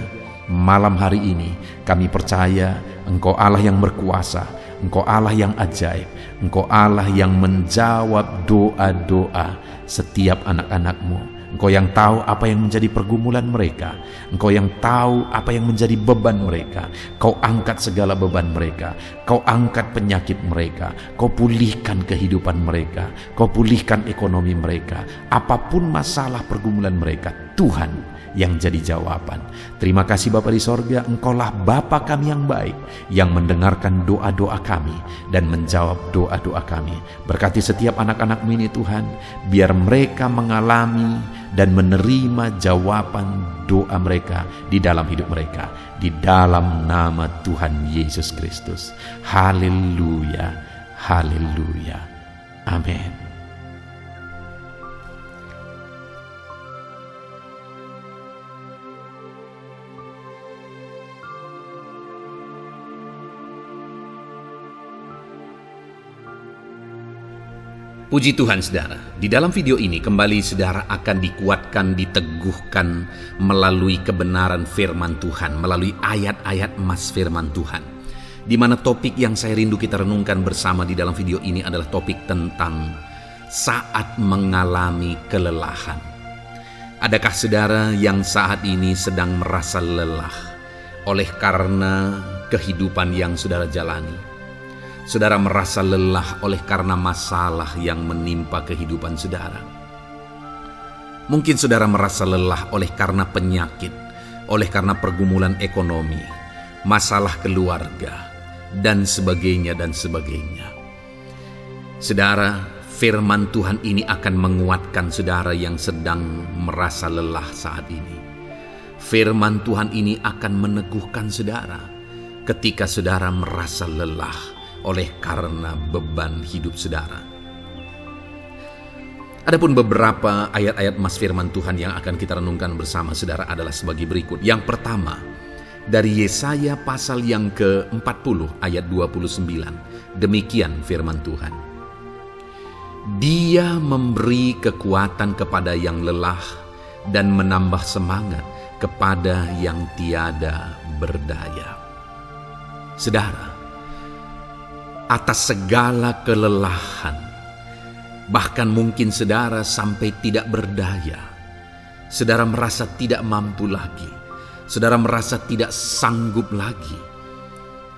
Malam hari ini kami percaya Engkau Allah yang berkuasa, Engkau Allah yang ajaib, Engkau Allah yang menjawab doa-doa setiap anak-anak-Mu. Engkau yang tahu apa yang menjadi pergumulan mereka. Engkau yang tahu apa yang menjadi beban mereka. Kau angkat segala beban mereka. Kau angkat penyakit mereka. Kau pulihkan kehidupan mereka. Kau pulihkan ekonomi mereka. Apapun masalah pergumulan mereka, Tuhan yang jadi jawaban. Terima kasih Bapa di sorga, Engkaulah Bapa kami yang baik, yang mendengarkan doa-doa kami dan menjawab doa-doa kami. Berkati setiap anak-anak-Mu ini Tuhan, biar mereka mengalami dan menerima jawaban doa mereka di dalam hidup mereka, di dalam nama Tuhan Yesus Kristus. Haleluya, Haleluya. Amin. Puji Tuhan saudara, di dalam video ini kembali saudara akan dikuatkan, diteguhkan melalui kebenaran firman Tuhan, melalui ayat-ayat emas firman Tuhan. Di mana topik yang saya rindu kita renungkan bersama di dalam video ini adalah topik tentang saat mengalami kelelahan. Adakah saudara yang saat ini sedang merasa lelah oleh karena kehidupan yang saudara jalani? Saudara merasa lelah oleh karena masalah yang menimpa kehidupan saudara. Mungkin saudara merasa lelah oleh karena penyakit, oleh karena pergumulan ekonomi, masalah keluarga, dan sebagainya dan sebagainya. Saudara, firman Tuhan ini akan menguatkan saudara yang sedang merasa lelah saat ini. Firman Tuhan ini akan meneguhkan saudara ketika saudara merasa lelah oleh karena beban hidup saudara. Adapun beberapa ayat-ayat emas firman Tuhan yang akan kita renungkan bersama saudara adalah sebagai berikut. Yang pertama, dari Yesaya pasal yang ke-40 ayat 29. Demikian firman Tuhan. Dia memberi kekuatan kepada yang lelah dan menambah semangat kepada yang tiada berdaya. Saudara, atas segala kelelahan, bahkan mungkin saudara sampai tidak berdaya, saudara merasa tidak mampu lagi, saudara merasa tidak sanggup lagi,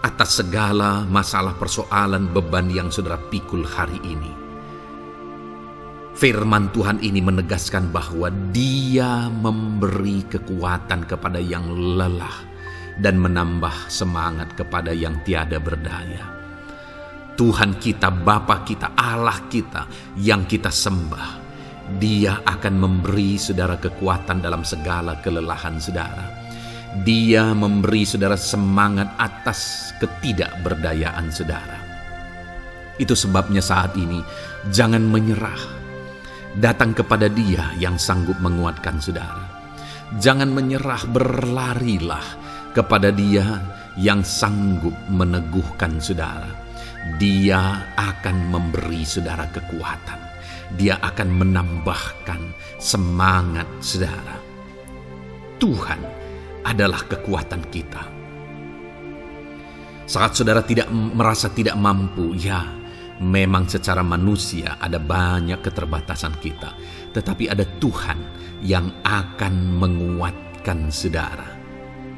atas segala masalah persoalan beban yang saudara pikul hari ini. Firman Tuhan ini menegaskan bahwa Dia memberi kekuatan kepada yang lelah dan menambah semangat kepada yang tiada berdaya. Tuhan kita, Bapa kita, Allah kita yang kita sembah, Dia akan memberi saudara kekuatan dalam segala kelelahan saudara. Dia memberi saudara semangat atas ketidakberdayaan saudara. Itu sebabnya saat ini jangan menyerah. Datang kepada Dia yang sanggup menguatkan saudara. Jangan menyerah, berlarilah kepada Dia yang sanggup meneguhkan saudara. Dia akan memberi saudara kekuatan. Dia akan menambahkan semangat saudara. Tuhan adalah kekuatan kita. Saat saudara merasa tidak mampu, ya memang secara manusia ada banyak keterbatasan kita. Tetapi ada Tuhan yang akan menguatkan saudara.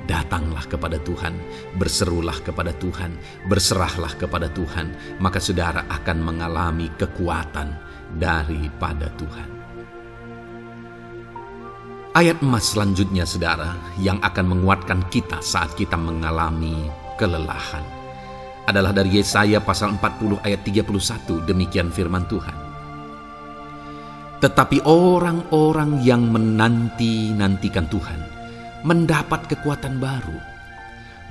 Datanglah kepada Tuhan, berserulah kepada Tuhan, berserahlah kepada Tuhan, maka saudara akan mengalami kekuatan daripada Tuhan. Ayat emas selanjutnya saudara yang akan menguatkan kita saat kita mengalami kelelahan adalah dari Yesaya pasal 40 ayat 31. Demikian firman Tuhan. Tetapi orang-orang yang menanti-nantikan Tuhan mendapat kekuatan baru.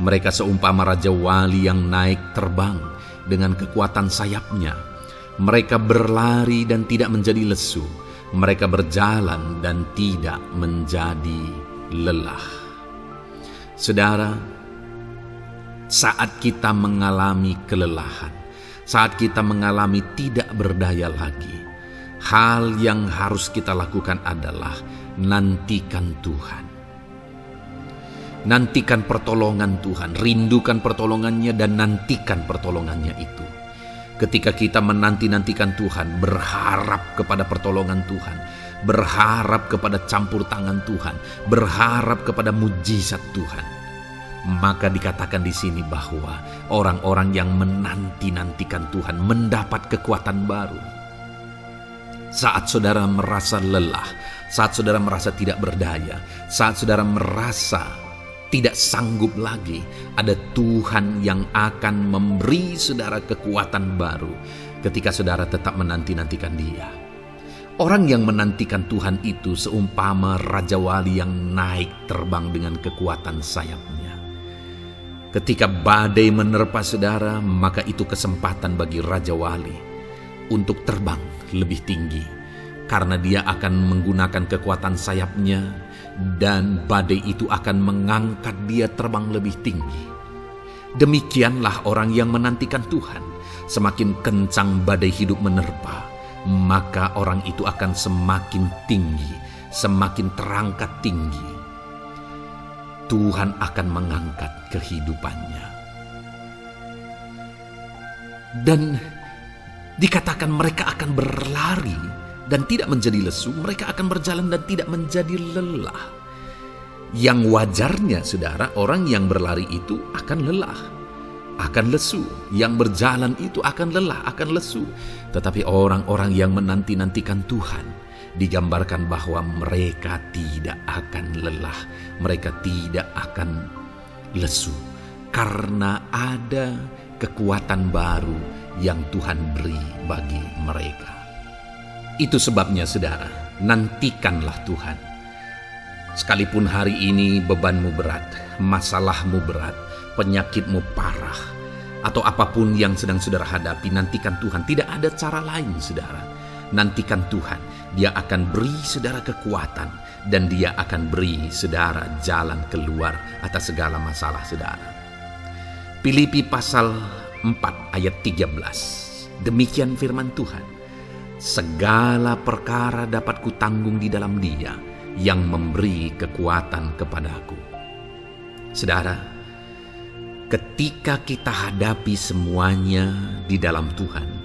Mereka seumpama Raja Wali yang naik terbang dengan kekuatan sayapnya. Mereka berlari dan tidak menjadi lesu. Mereka berjalan dan tidak menjadi lelah. Saudara, saat kita mengalami kelelahan, saat kita mengalami tidak berdaya lagi, hal yang harus kita lakukan adalah nantikan Tuhan. Nantikan pertolongan Tuhan, rindukan pertolongannya dan nantikan pertolongannya itu. Ketika kita menanti-nantikan Tuhan, berharap kepada pertolongan Tuhan, berharap kepada campur tangan Tuhan, berharap kepada mujizat Tuhan, maka dikatakan di sini bahwa orang-orang yang menanti-nantikan Tuhan mendapat kekuatan baru. Saat saudara merasa lelah, saat saudara merasa tidak berdaya, saat saudara merasa tidak sanggup lagi, ada Tuhan yang akan memberi saudara kekuatan baru ketika saudara tetap menanti-nantikan Dia. Orang yang menantikan Tuhan itu seumpama Raja Wali yang naik terbang dengan kekuatan sayapnya. Ketika badai menerpa saudara, maka itu kesempatan bagi Raja Wali untuk terbang lebih tinggi, karena dia akan menggunakan kekuatan sayapnya dan badai itu akan mengangkat dia terbang lebih tinggi. Demikianlah orang yang menantikan Tuhan. Semakin kencang badai hidup menerpa, maka orang itu akan semakin tinggi, semakin terangkat tinggi. Tuhan akan mengangkat kehidupannya. Dan dikatakan mereka akan berlari dan tidak menjadi lesu, mereka akan berjalan dan tidak menjadi lelah. Yang wajarnya, saudara, orang yang berlari itu akan lelah, akan lesu. Yang berjalan itu akan lelah, akan lesu. Tetapi orang-orang yang menanti-nantikan Tuhan, digambarkan bahwa mereka tidak akan lelah, mereka tidak akan lesu, karena ada kekuatan baru yang Tuhan beri bagi mereka. Itu sebabnya, saudara, nantikanlah Tuhan. Sekalipun hari ini bebanmu berat, masalahmu berat, penyakitmu parah, atau apapun yang sedang saudara hadapi, nantikan Tuhan. Tidak ada cara lain, saudara. Nantikan Tuhan. Dia akan beri saudara kekuatan, dan dia akan beri saudara jalan keluar atas segala masalah saudara. Filipi pasal 4 ayat 13. Demikian firman Tuhan. Segala perkara dapat kutanggung di dalam Dia yang memberi kekuatan kepadaku. Saudara, ketika kita hadapi semuanya di dalam Tuhan,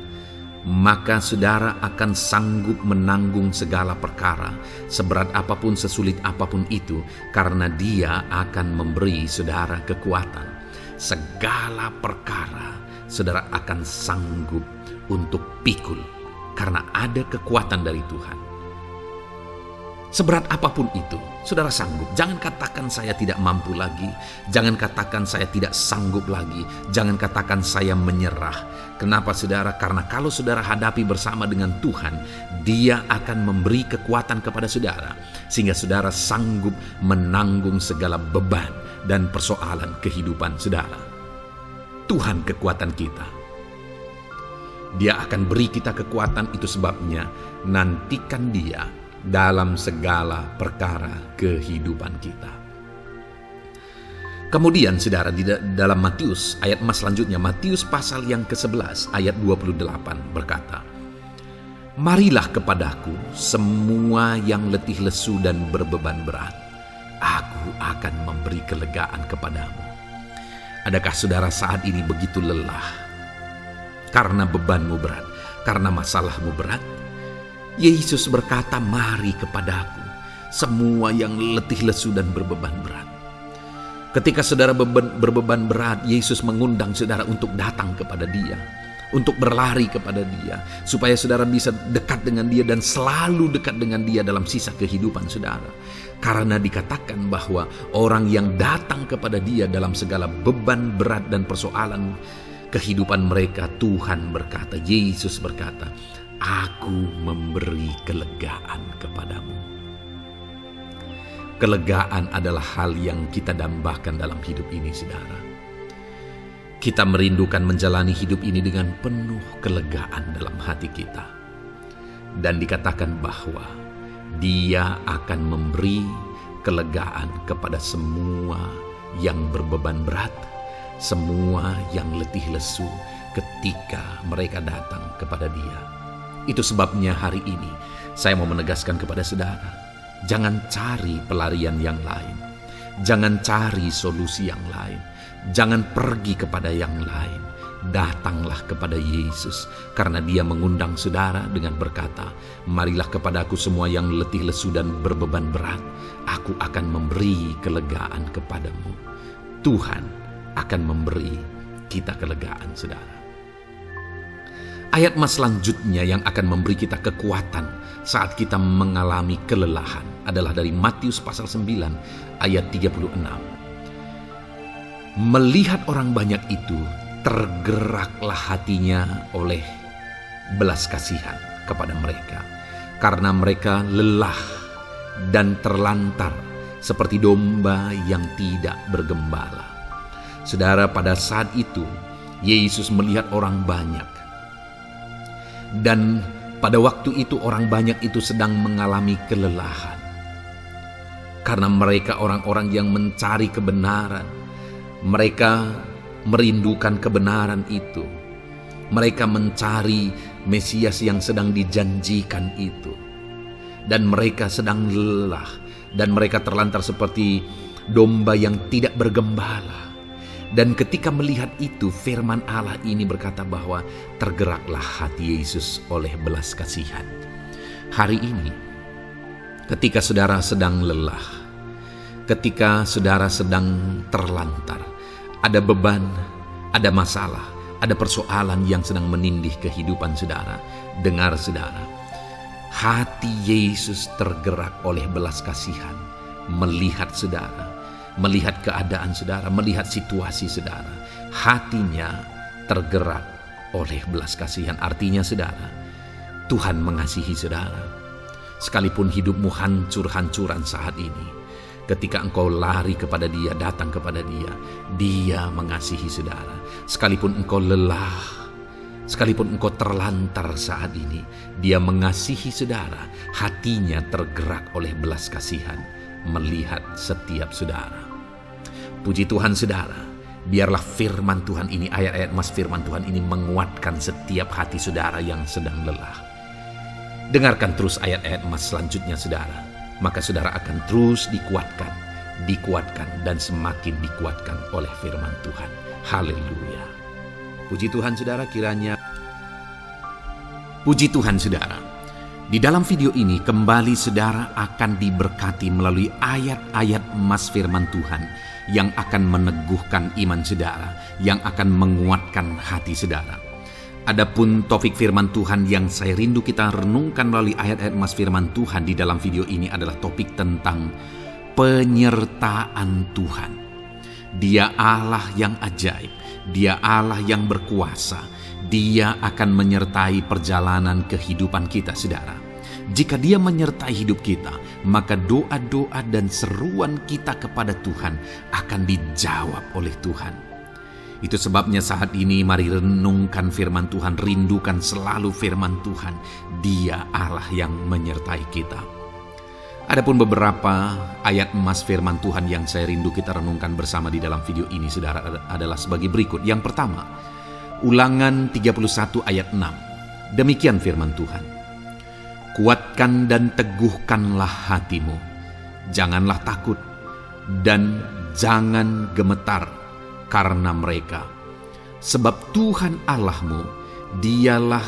maka saudara akan sanggup menanggung segala perkara, seberat apapun, sesulit apapun itu, karena Dia akan memberi saudara kekuatan. Segala perkara saudara akan sanggup untuk pikul, karena ada kekuatan dari Tuhan. Seberat apapun itu, saudara sanggup. Jangan katakan saya tidak mampu lagi. Jangan katakan saya tidak sanggup lagi. Jangan katakan saya menyerah. Kenapa, saudara? Karena kalau saudara hadapi bersama dengan Tuhan, Dia akan memberi kekuatan kepada saudara, sehingga saudara sanggup menanggung segala beban dan persoalan kehidupan saudara. Tuhan kekuatan kita. Dia akan beri kita kekuatan, itu sebabnya nantikan Dia dalam segala perkara kehidupan kita. Kemudian saudara, di dalam Matius ayat selanjutnya, Matius pasal yang ke-11 ayat 28 berkata, "Marilah kepadaku semua yang letih lesu dan berbeban berat, aku akan memberi kelegaan kepadamu." Adakah saudara saat ini begitu lelah karena bebanmu berat, karena masalahmu berat? Yesus berkata, "Mari kepadaku semua yang letih lesu dan berbeban berat." Ketika saudara berbeban berat, Yesus mengundang saudara untuk datang kepada Dia, untuk berlari kepada Dia, supaya saudara bisa dekat dengan Dia dan selalu dekat dengan Dia dalam sisa kehidupan saudara. Karena dikatakan bahwa orang yang datang kepada Dia dalam segala beban berat dan persoalan kehidupan mereka, Tuhan berkata, Yesus berkata, "Aku memberi kelegaan kepadamu." Kelegaan adalah hal yang kita dambakan dalam hidup ini, saudara. Kita merindukan menjalani hidup ini dengan penuh kelegaan dalam hati kita. Dan dikatakan bahwa Dia akan memberi kelegaan kepada semua yang berbeban berat, semua yang letih lesu ketika mereka datang kepada Dia. Itu sebabnya hari ini saya mau menegaskan kepada saudara, jangan cari pelarian yang lain. Jangan cari solusi yang lain. Jangan pergi kepada yang lain. Datanglah kepada Yesus, karena Dia mengundang saudara dengan berkata, "Marilah kepadaku semua yang letih lesu dan berbeban berat, aku akan memberi kelegaan kepadamu." Tuhan akan memberi kita kelegaan, saudara. Ayat selanjutnya yang akan memberi kita kekuatan saat kita mengalami kelelahan adalah dari Matius pasal 9 ayat 36. Melihat orang banyak itu, tergeraklah hatinya oleh belas kasihan kepada mereka, karena mereka lelah dan terlantar seperti domba yang tidak bergembala. Saudara, pada saat itu Yesus melihat orang banyak. Dan pada waktu itu orang banyak itu sedang mengalami kelelahan. Karena mereka orang-orang yang mencari kebenaran. Mereka merindukan kebenaran itu. Mereka mencari Mesias yang sedang dijanjikan itu. Dan mereka sedang lelah. Dan mereka terlantar seperti domba yang tidak bergembala. Dan ketika melihat itu, firman Allah ini berkata bahwa tergeraklah hati Yesus oleh belas kasihan. Hari ini, ketika saudara sedang lelah, ketika saudara sedang terlantar, ada beban, ada masalah, ada persoalan yang sedang menindih kehidupan saudara, dengar saudara, hati Yesus tergerak oleh belas kasihan, melihat saudara, melihat keadaan saudara, melihat situasi saudara. Hatinya tergerak oleh belas kasihan. Artinya saudara, Tuhan mengasihi saudara. Sekalipun hidupmu hancur-hancuran saat ini, ketika engkau lari kepada Dia, datang kepada Dia, Dia mengasihi saudara. Sekalipun engkau lelah, sekalipun engkau terlantar saat ini, Dia mengasihi saudara. Hatinya tergerak oleh belas kasihan melihat setiap saudara. Puji Tuhan saudara, biarlah firman Tuhan ini, ayat-ayat mas firman Tuhan ini menguatkan setiap hati saudara yang sedang lelah. Dengarkan terus ayat-ayat mas selanjutnya saudara, maka saudara akan terus dikuatkan dan semakin dikuatkan oleh firman Tuhan. Haleluya. Puji Tuhan saudara, kiranya puji Tuhan saudara. Di dalam video ini kembali saudara akan diberkati melalui ayat-ayat emas firman Tuhan yang akan meneguhkan iman saudara, yang akan menguatkan hati saudara. Adapun topik firman Tuhan yang saya rindu kita renungkan melalui ayat-ayat emas firman Tuhan di dalam video ini adalah topik tentang penyertaan Tuhan. Dia Allah yang ajaib, Dia Allah yang berkuasa. Dia akan menyertai perjalanan kehidupan kita, saudara. Jika Dia menyertai hidup kita, maka doa-doa dan seruan kita kepada Tuhan akan dijawab oleh Tuhan. Itu sebabnya saat ini mari renungkan firman Tuhan, rindukan selalu firman Tuhan. Dia Allah yang menyertai kita. Adapun beberapa ayat emas firman Tuhan yang saya rindu kita renungkan bersama di dalam video ini, saudara, adalah sebagai berikut. Yang pertama, Ulangan 31 ayat 6. Demikian firman Tuhan. Kuatkan dan teguhkanlah hatimu. Janganlah takut dan jangan gemetar karena mereka. Sebab Tuhan Allahmu, Dialah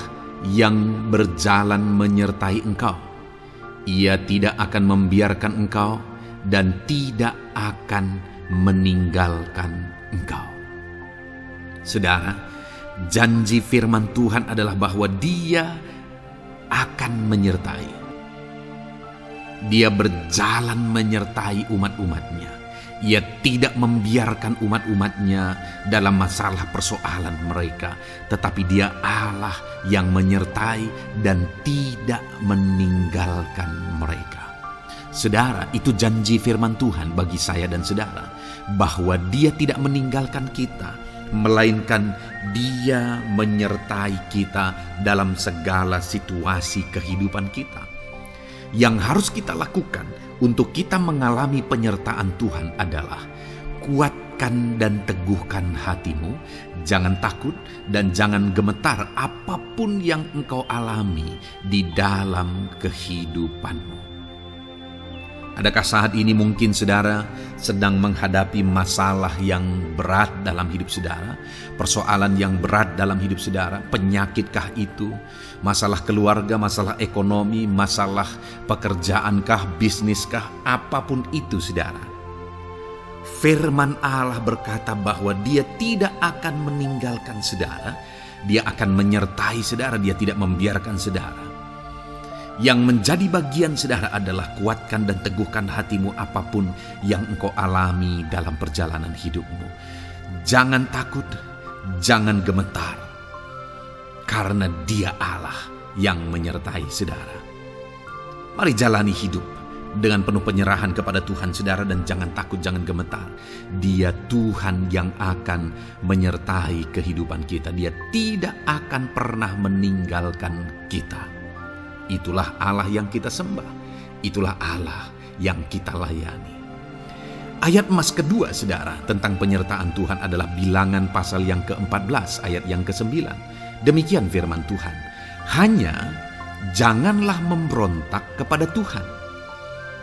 yang berjalan menyertai engkau. Ia tidak akan membiarkan engkau dan tidak akan meninggalkan engkau. Saudara, janji firman Tuhan adalah bahwa Dia akan menyertai. Dia berjalan menyertai umat-umatnya. Ia tidak membiarkan umat-umatnya dalam masalah persoalan mereka. Tetapi Dia Allah yang menyertai dan tidak meninggalkan mereka. Saudara, itu janji firman Tuhan bagi saya dan saudara. Bahwa Dia tidak meninggalkan kita, melainkan Dia menyertai kita dalam segala situasi kehidupan kita. Yang harus kita lakukan untuk kita mengalami penyertaan Tuhan adalah kuatkan dan teguhkan hatimu, jangan takut dan jangan gemetar apapun yang engkau alami di dalam kehidupanmu. Adakah saat ini mungkin saudara sedang menghadapi masalah yang berat dalam hidup saudara? Persoalan yang berat dalam hidup saudara? Penyakitkah itu? Masalah keluarga, masalah ekonomi, masalah pekerjaankah, bisniskah? Apapun itu saudara. Firman Allah berkata bahwa Dia tidak akan meninggalkan saudara. Dia akan menyertai saudara, Dia tidak membiarkan saudara. Yang menjadi bagian saudara adalah kuatkan dan teguhkan hatimu apapun yang engkau alami dalam perjalanan hidupmu. Jangan takut, jangan gemetar, karena Dia Allah yang menyertai saudara. Mari jalani hidup dengan penuh penyerahan kepada Tuhan, saudara, dan jangan takut, jangan gemetar. Dia Tuhan yang akan menyertai kehidupan kita. Dia tidak akan pernah meninggalkan kita. Itulah Allah yang kita sembah. Itulah Allah yang kita layani. Ayat emas kedua, saudara, tentang penyertaan Tuhan adalah Bilangan pasal yang ke-14 ayat yang ke-9. Demikian firman Tuhan. Hanya janganlah memberontak kepada Tuhan.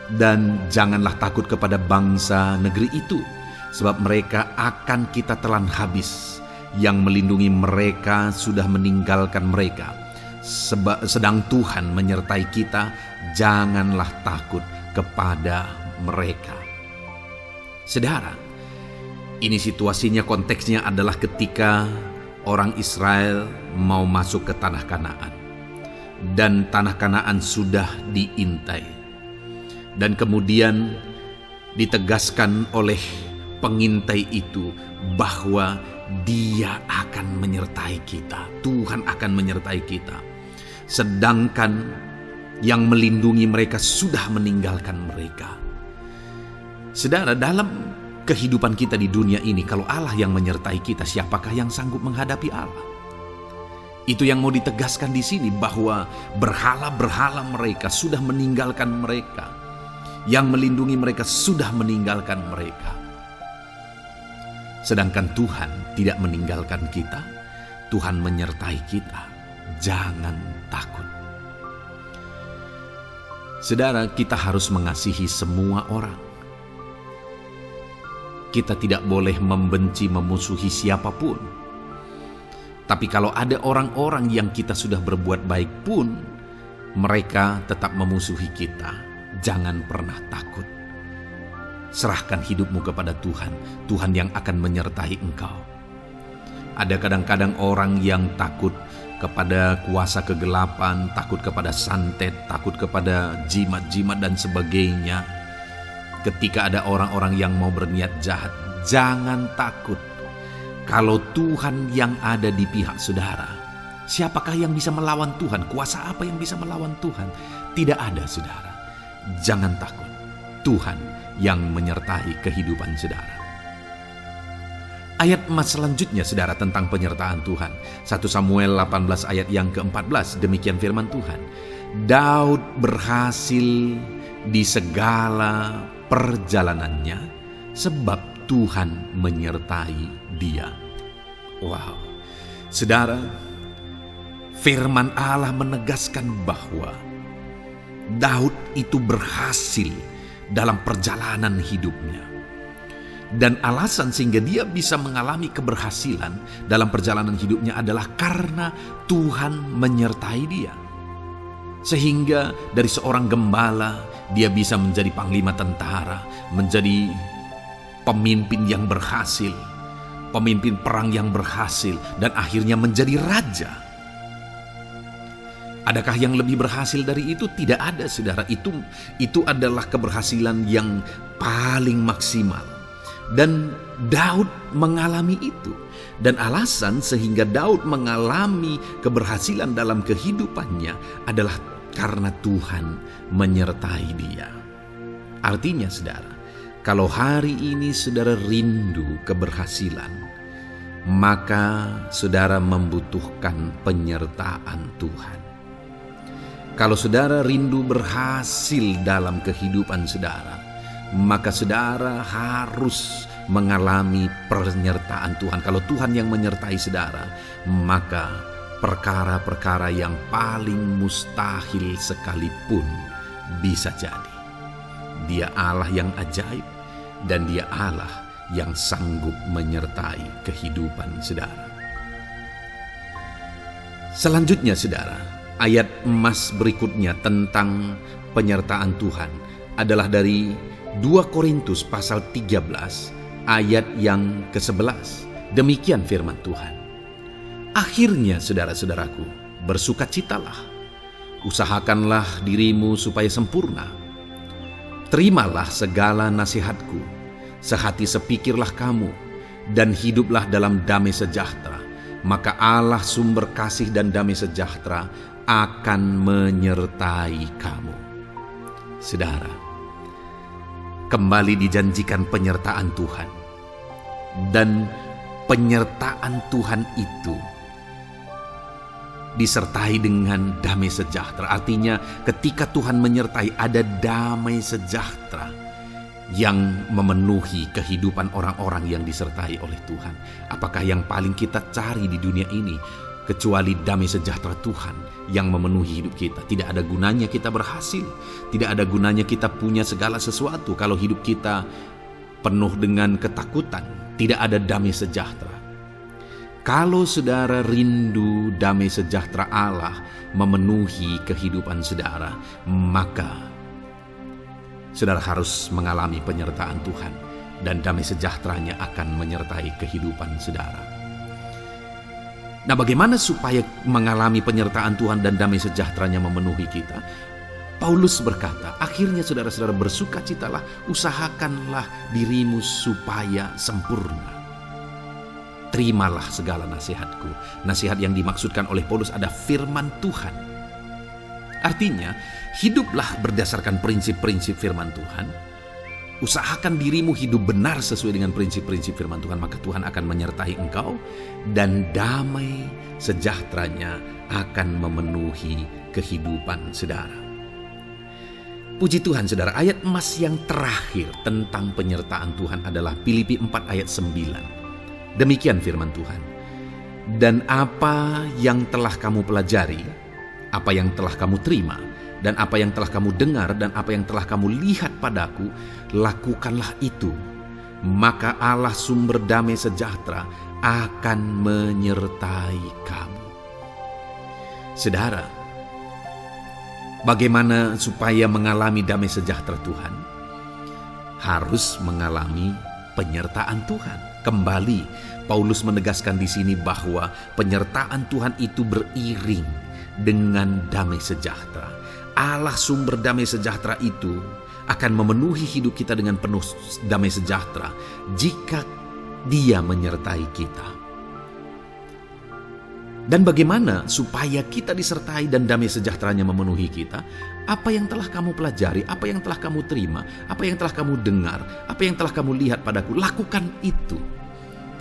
Dan janganlah takut kepada bangsa negeri itu, sebab mereka akan kita telan habis. Yang melindungi mereka sudah meninggalkan mereka. Sedang Tuhan menyertai kita, janganlah takut kepada mereka. Saudara, ini situasinya, konteksnya adalah ketika orang Israel mau masuk ke tanah Kanaan. Dan tanah Kanaan sudah diintai. Dan kemudian ditegaskan oleh pengintai itu bahwa Dia akan menyertai kita. Tuhan akan menyertai kita. Sedangkan yang melindungi mereka sudah meninggalkan mereka. Saudara, dalam kehidupan kita di dunia ini, kalau Allah yang menyertai kita, siapakah yang sanggup menghadapi Allah? Itu yang mau ditegaskan di sini, bahwa berhala-berhala mereka sudah meninggalkan mereka. Yang melindungi mereka sudah meninggalkan mereka. Sedangkan Tuhan tidak meninggalkan kita. Tuhan menyertai kita. Jangan takut. Saudara, kita harus mengasihi semua orang. Kita tidak boleh membenci, memusuhi siapapun. Tapi kalau ada orang-orang yang kita sudah berbuat baik pun, mereka tetap memusuhi kita. Jangan pernah takut. Serahkan hidupmu kepada Tuhan. Tuhan yang akan menyertai engkau. Ada kadang-kadang orang yang takut kepada kuasa kegelapan, takut kepada santet, takut kepada jimat-jimat dan sebagainya. Ketika ada orang-orang yang mau berniat jahat, jangan takut. Kalau Tuhan yang ada di pihak saudara, siapakah yang bisa melawan Tuhan? Kuasa apa yang bisa melawan Tuhan? Tidak ada, saudara. Jangan takut. Tuhan yang menyertai kehidupan saudara. Ayat emas selanjutnya, saudara, tentang penyertaan Tuhan. 1 Samuel 18 ayat yang ke-14. Demikian firman Tuhan. Daud berhasil di segala perjalanannya sebab Tuhan menyertai dia. Wow. Saudara, firman Allah menegaskan bahwa Daud itu berhasil dalam perjalanan hidupnya. Dan alasan sehingga dia bisa mengalami keberhasilan dalam perjalanan hidupnya adalah karena Tuhan menyertai dia. Sehingga dari seorang gembala, dia bisa menjadi panglima tentara, menjadi pemimpin yang berhasil, pemimpin perang yang berhasil, dan akhirnya menjadi raja. Adakah yang lebih berhasil dari itu? Tidak ada, saudara. Itu adalah keberhasilan yang paling maksimal. Dan Daud mengalami itu. Dan alasan sehingga Daud mengalami keberhasilan dalam kehidupannya adalah karena Tuhan menyertai dia. Artinya, saudara, kalau hari ini saudara rindu keberhasilan, maka saudara membutuhkan penyertaan Tuhan. Kalau saudara rindu berhasil dalam kehidupan saudara, maka saudara harus mengalami penyertaan Tuhan. Kalau Tuhan yang menyertai saudara, maka perkara-perkara yang paling mustahil sekalipun bisa jadi. Dia Allah yang ajaib, dan Dia Allah yang sanggup menyertai kehidupan saudara. Selanjutnya, saudara, ayat emas berikutnya tentang penyertaan Tuhan adalah dari 2 Korintus pasal 13 ayat yang ke-11. Demikian firman Tuhan. Akhirnya, saudara-saudaraku, bersukacitalah. Usahakanlah dirimu supaya sempurna. Terimalah segala nasihatku. Sehati sepikirlah kamu, dan hiduplah dalam damai sejahtera. Maka Allah sumber kasih dan damai sejahtera akan menyertai kamu. Saudara, kembali dijanjikan penyertaan Tuhan. Dan penyertaan Tuhan itu disertai dengan damai sejahtera. Artinya ketika Tuhan menyertai, ada damai sejahtera yang memenuhi kehidupan orang-orang yang disertai oleh Tuhan. Apakah yang paling kita cari di dunia ini kecuali damai sejahtera Tuhan yang memenuhi hidup kita? Tidak ada gunanya kita berhasil, tidak ada gunanya kita punya segala sesuatu kalau hidup kita penuh dengan ketakutan, tidak ada damai sejahtera. Kalau saudara rindu damai sejahtera Allah memenuhi kehidupan saudara, maka saudara harus mengalami penyertaan Tuhan, dan damai sejahteranya akan menyertai kehidupan saudara. Nah, bagaimana supaya mengalami penyertaan Tuhan dan damai sejahteranya memenuhi kita? Paulus berkata, akhirnya saudara-saudara bersukacitalah, usahakanlah dirimu supaya sempurna. Terimalah segala nasihatku. Nasihat yang dimaksudkan oleh Paulus ada firman Tuhan. Artinya, hiduplah berdasarkan prinsip-prinsip firman Tuhan. Usahakan dirimu hidup benar sesuai dengan prinsip-prinsip firman Tuhan, maka Tuhan akan menyertai engkau dan damai sejahteranya akan memenuhi kehidupan saudara. Puji Tuhan saudara, ayat emas yang terakhir tentang penyertaan Tuhan adalah Filipi 4 ayat 9. Demikian firman Tuhan. Dan apa yang telah kamu pelajari, apa yang telah kamu terima, dan apa yang telah kamu dengar, dan apa yang telah kamu lihat padaku, lakukanlah itu. Maka Allah sumber damai sejahtera akan menyertai kamu. Saudara, bagaimana supaya mengalami damai sejahtera Tuhan? Harus mengalami penyertaan Tuhan. Kembali, Paulus menegaskan di sini bahwa penyertaan Tuhan itu beriring dengan damai sejahtera. Allah sumber damai sejahtera itu akan memenuhi hidup kita dengan penuh damai sejahtera jika Dia menyertai kita. Dan bagaimana supaya kita disertai dan damai sejahteranya memenuhi kita? Apa yang telah kamu pelajari, apa yang telah kamu terima, apa yang telah kamu dengar, apa yang telah kamu lihat padaku, lakukan itu.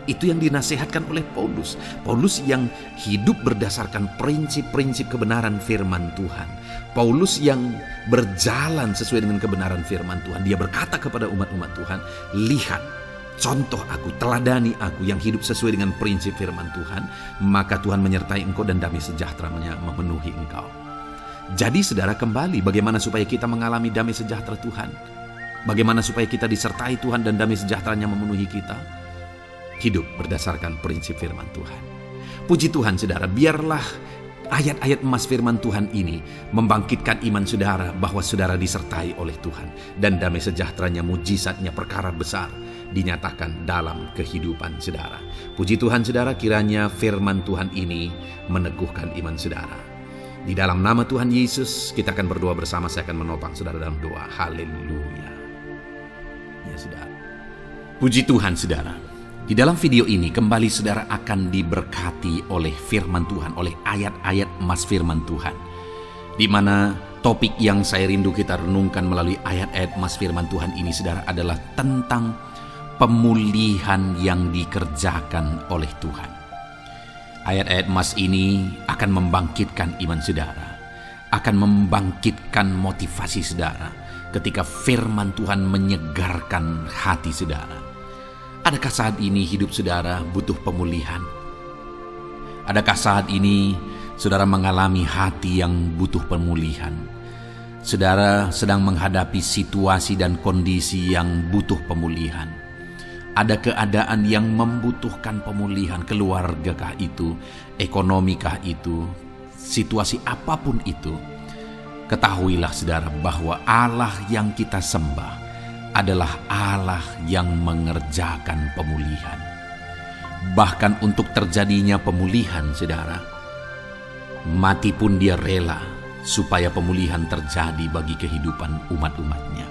Itu yang dinasihatkan oleh Paulus. Paulus yang hidup berdasarkan prinsip-prinsip kebenaran firman Tuhan. Paulus yang berjalan sesuai dengan kebenaran firman Tuhan. Dia berkata kepada umat-umat Tuhan, lihat, contoh aku, teladani aku yang hidup sesuai dengan prinsip firman Tuhan, maka Tuhan menyertai engkau dan damai sejahteranya memenuhi engkau. Jadi saudara, kembali bagaimana supaya kita mengalami damai sejahtera Tuhan? Bagaimana supaya kita disertai Tuhan dan damai sejahteranya memenuhi kita? Hidup berdasarkan prinsip firman Tuhan. Puji Tuhan saudara, biarlah ayat-ayat emas firman Tuhan ini membangkitkan iman saudara bahwa saudara disertai oleh Tuhan. Dan damai sejahteranya, mujizatnya, perkara besar dinyatakan dalam kehidupan saudara. Puji Tuhan saudara, kiranya firman Tuhan ini meneguhkan iman saudara. Di dalam nama Tuhan Yesus kita akan berdoa bersama. Saya akan menopang saudara dalam doa. Haleluya. Ya saudara. Puji Tuhan saudara. Di dalam video ini kembali saudara akan diberkati oleh firman Tuhan, oleh ayat-ayat emas firman Tuhan. Di mana topik yang saya rindu kita renungkan melalui ayat-ayat emas firman Tuhan ini saudara adalah tentang pemulihan yang dikerjakan oleh Tuhan. Ayat-ayat emas ini akan membangkitkan iman saudara, akan membangkitkan motivasi saudara ketika firman Tuhan menyegarkan hati saudara. Adakah saat ini hidup saudara butuh pemulihan? Adakah saat ini saudara mengalami hati yang butuh pemulihan? Saudara sedang menghadapi situasi dan kondisi yang butuh pemulihan. Ada keadaan yang membutuhkan pemulihan, keluargakah itu, ekonomikah itu, situasi apapun itu. Ketahuilah saudara bahwa Allah yang kita sembah adalah Allah yang mengerjakan pemulihan. Bahkan untuk terjadinya pemulihan saudara, mati pun Dia rela supaya pemulihan terjadi bagi kehidupan umat-umatnya.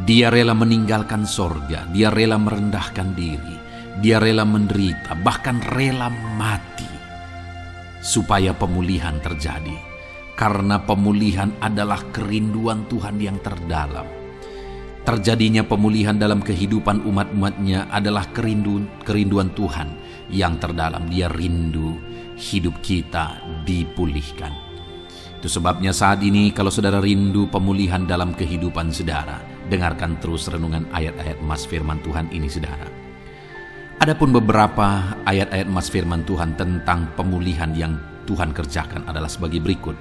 Dia rela meninggalkan sorga, Dia rela merendahkan diri, Dia rela menderita, bahkan rela mati supaya pemulihan terjadi. Karena pemulihan adalah kerinduan Tuhan yang terdalam. terjadinya pemulihan dalam kehidupan umat-umatnya adalah kerinduan Tuhan yang terdalam. Dia rindu hidup kita dipulihkan. Itu sebabnya saat ini kalau saudara rindu pemulihan dalam kehidupan saudara, dengarkan terus renungan ayat-ayat emas firman Tuhan ini saudara. Adapun beberapa ayat-ayat emas firman Tuhan tentang pemulihan yang Tuhan kerjakan adalah sebagai berikut.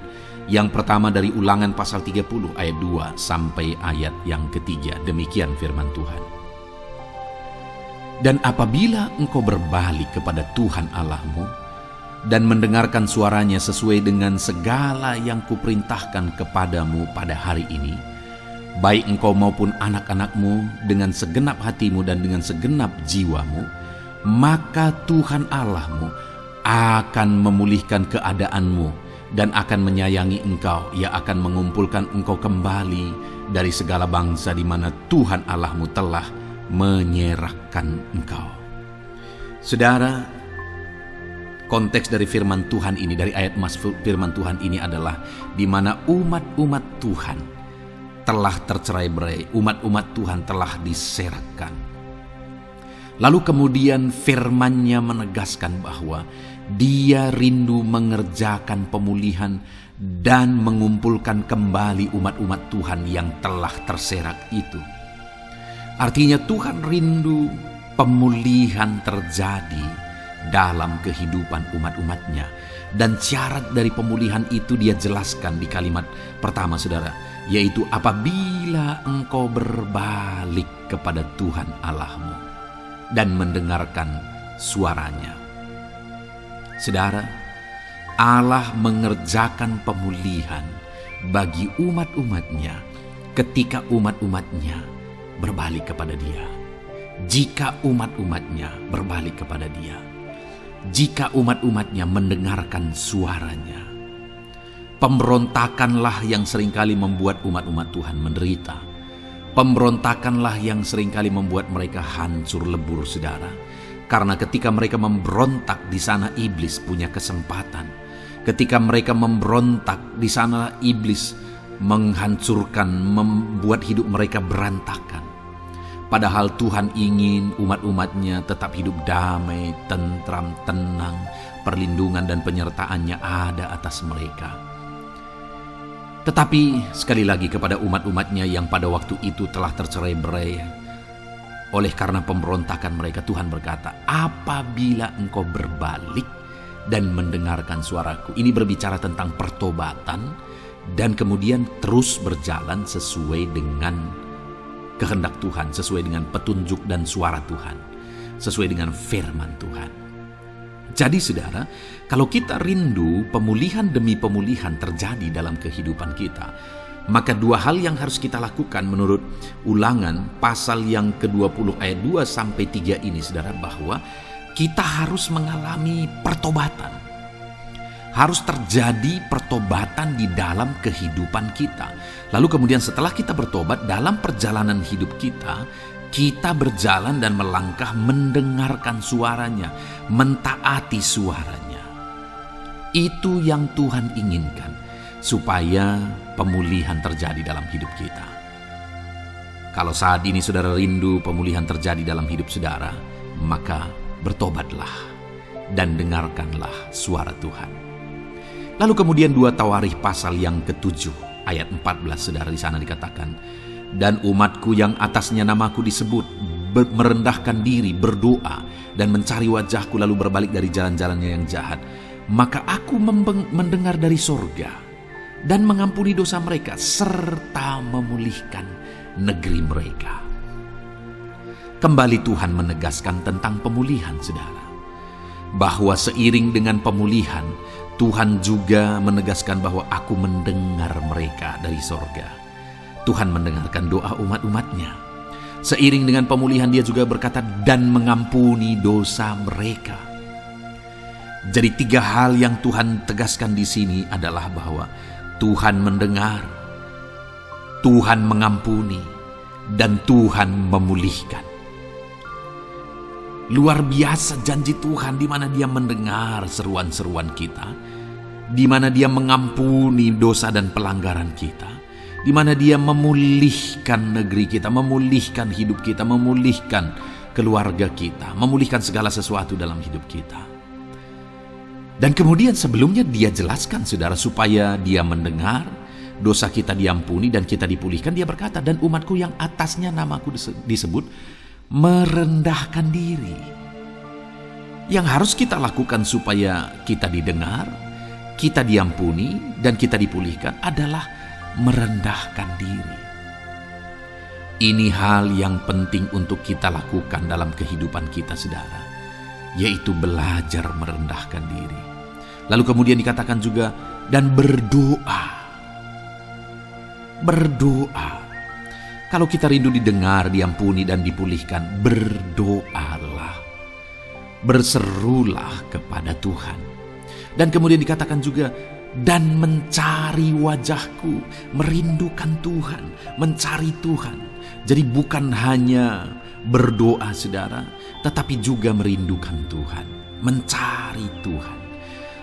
Yang pertama dari Ulangan pasal 30 ayat 2 sampai ayat yang ketiga. Demikian firman Tuhan. Dan apabila engkau berbalik kepada Tuhan Allahmu dan mendengarkan suaranya sesuai dengan segala yang kuperintahkan kepadamu pada hari ini, baik engkau maupun anak-anakmu dengan segenap hatimu dan dengan segenap jiwamu, maka Tuhan Allahmu akan memulihkan keadaanmu dan akan menyayangi engkau. Ia akan mengumpulkan engkau kembali dari segala bangsa di mana Tuhan Allahmu telah menyerahkan engkau. Saudara, konteks dari firman Tuhan ini, dari ayat emas firman Tuhan ini adalah di mana umat-umat Tuhan telah tercerai-berai, umat-umat Tuhan telah diserahkan. Lalu kemudian firman-Nya menegaskan bahwa Dia rindu mengerjakan pemulihan dan mengumpulkan kembali umat-umat Tuhan yang telah terserak itu. Artinya Tuhan rindu pemulihan terjadi dalam kehidupan umat-umatnya. Dan syarat dari pemulihan itu Dia jelaskan di kalimat pertama saudara, yaitu apabila engkau berbalik kepada Tuhan Allahmu dan mendengarkan suaranya. Saudara, Allah mengerjakan pemulihan bagi umat-umatnya ketika umat-umatnya berbalik kepada Dia. Jika umat-umatnya berbalik kepada Dia, jika umat-umatnya mendengarkan suaranya. Pemberontakanlah yang seringkali membuat umat-umat Tuhan menderita. Pemberontakanlah yang seringkali membuat mereka hancur lebur saudara. Karena ketika mereka memberontak, di sana iblis punya kesempatan. Ketika mereka memberontak, di sana iblis menghancurkan, membuat hidup mereka berantakan. Padahal Tuhan ingin umat-umatnya tetap hidup damai, tentram, tenang, perlindungan dan penyertaan-Nya ada atas mereka. Tetapi sekali lagi kepada umat-umatnya yang pada waktu itu telah tercerai-berai oleh karena pemberontakan mereka, Tuhan berkata, apabila engkau berbalik dan mendengarkan suaraku. Ini berbicara tentang pertobatan dan kemudian terus berjalan sesuai dengan kehendak Tuhan, sesuai dengan petunjuk dan suara Tuhan, sesuai dengan firman Tuhan. Jadi saudara, kalau kita rindu pemulihan demi pemulihan terjadi dalam kehidupan kita, maka dua hal yang harus kita lakukan menurut Ulangan pasal yang ke-20 ayat 2 sampai 3 ini saudara, bahwa kita harus mengalami pertobatan. Harus terjadi pertobatan di dalam kehidupan kita. Lalu kemudian setelah kita bertobat, dalam perjalanan hidup kita, kita berjalan dan melangkah mendengarkan suaranya, mentaati suaranya. Itu yang Tuhan inginkan, supaya pemulihan terjadi dalam hidup kita. Kalau saat ini saudara rindu pemulihan terjadi dalam hidup saudara, maka bertobatlah dan dengarkanlah suara Tuhan. Lalu kemudian 2 Tawarikh pasal yang ke-7 ayat 14 saudara, di sana dikatakan, dan umatku yang atasnya namaku disebut merendahkan diri, berdoa dan mencari wajahku lalu berbalik dari jalan-jalannya yang jahat, maka aku mendengar dari sorga dan mengampuni dosa mereka serta memulihkan negeri mereka. Kembali Tuhan menegaskan tentang pemulihan saudara, bahwa seiring dengan pemulihan Tuhan juga menegaskan bahwa aku mendengar mereka dari sorga. Tuhan mendengarkan doa umat-umatnya. Seiring dengan pemulihan Dia juga berkata dan mengampuni dosa mereka. Jadi 3 hal yang Tuhan tegaskan di sini adalah bahwa Tuhan mendengar, Tuhan mengampuni, dan Tuhan memulihkan. Luar biasa janji Tuhan di mana Dia mendengar seruan-seruan kita, di mana Dia mengampuni dosa dan pelanggaran kita, di mana Dia memulihkan negeri kita, memulihkan hidup kita, memulihkan keluarga kita, memulihkan segala sesuatu dalam hidup kita. Dan kemudian sebelumnya Dia jelaskan, saudara, supaya Dia mendengar, dosa kita diampuni dan kita dipulihkan. Dia berkata, dan umatku yang atasnya namaku disebut merendahkan diri. Yang harus kita lakukan supaya kita didengar, kita diampuni, dan kita dipulihkan adalah merendahkan diri. Ini hal yang penting untuk kita lakukan dalam kehidupan kita, saudara, yaitu belajar merendahkan diri. Lalu kemudian dikatakan juga, dan berdoa. Berdoa. Kalau kita rindu didengar, diampuni, dan dipulihkan, berdoalah. Berserulah kepada Tuhan. Dan kemudian dikatakan juga, dan mencari wajahku, merindukan Tuhan, mencari Tuhan. Jadi bukan hanya berdoa, saudara, tetapi juga merindukan Tuhan, mencari Tuhan.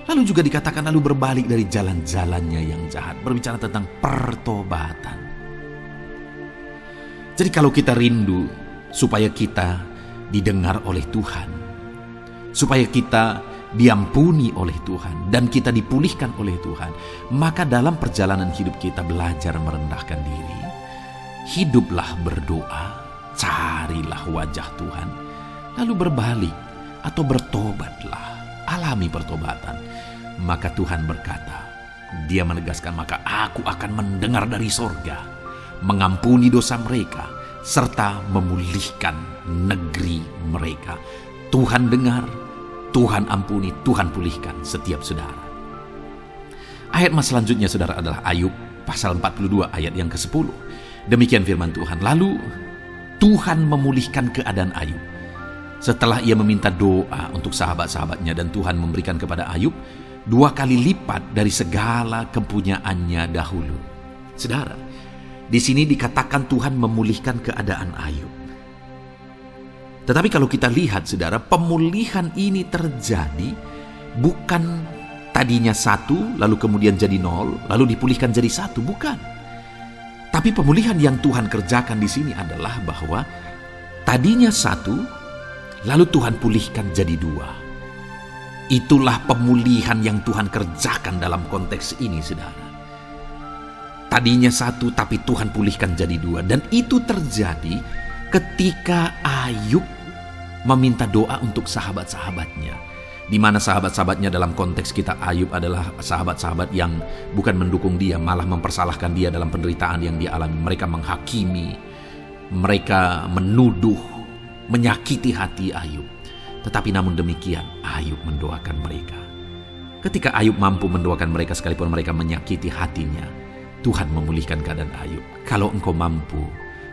Lalu juga dikatakan, lalu berbalik dari jalan-jalannya yang jahat. Berbicara tentang pertobatan. Jadi kalau kita rindu supaya kita didengar oleh Tuhan, supaya kita diampuni oleh Tuhan, dan kita dipulihkan oleh Tuhan, maka dalam perjalanan hidup kita belajar merendahkan diri. Hiduplah berdoa, carilah wajah Tuhan, lalu berbalik atau bertobatlah, alami pertobatan. Maka Tuhan berkata, Dia menegaskan, maka aku akan mendengar dari sorga, mengampuni dosa mereka, serta memulihkan negeri mereka. Tuhan dengar, Tuhan ampuni, Tuhan pulihkan setiap saudara. Ayat mas selanjutnya, saudara, adalah Ayub pasal 42 ayat yang ke-10. Demikian firman Tuhan. Lalu Tuhan memulihkan keadaan Ayub. Setelah ia meminta doa untuk sahabat-sahabatnya, dan Tuhan memberikan kepada Ayub 2 kali lipat dari segala kepunyaannya dahulu. Saudara, di sini dikatakan Tuhan memulihkan keadaan Ayub. Tetapi kalau kita lihat, saudara, pemulihan ini terjadi bukan tadinya 1, lalu kemudian jadi 0, lalu dipulihkan jadi 1, bukan. Tapi pemulihan yang Tuhan kerjakan di sini adalah bahwa tadinya 1, lalu Tuhan pulihkan jadi 2. Itulah pemulihan yang Tuhan kerjakan dalam konteks ini, saudara. Tadinya 1, tapi Tuhan pulihkan jadi 2. Dan itu terjadi ketika Ayub meminta doa untuk sahabat-sahabatnya, di mana sahabat-sahabatnya dalam konteks kita Ayub adalah sahabat-sahabat yang bukan mendukung dia, malah mempersalahkan dia dalam penderitaan yang dia alami. Mereka menghakimi, mereka menuduh, menyakiti hati Ayub. Tetapi namun demikian, Ayub mendoakan mereka. Ketika Ayub mampu mendoakan mereka sekalipun mereka menyakiti hatinya, Tuhan memulihkan keadaan Ayub. Kalau engkau mampu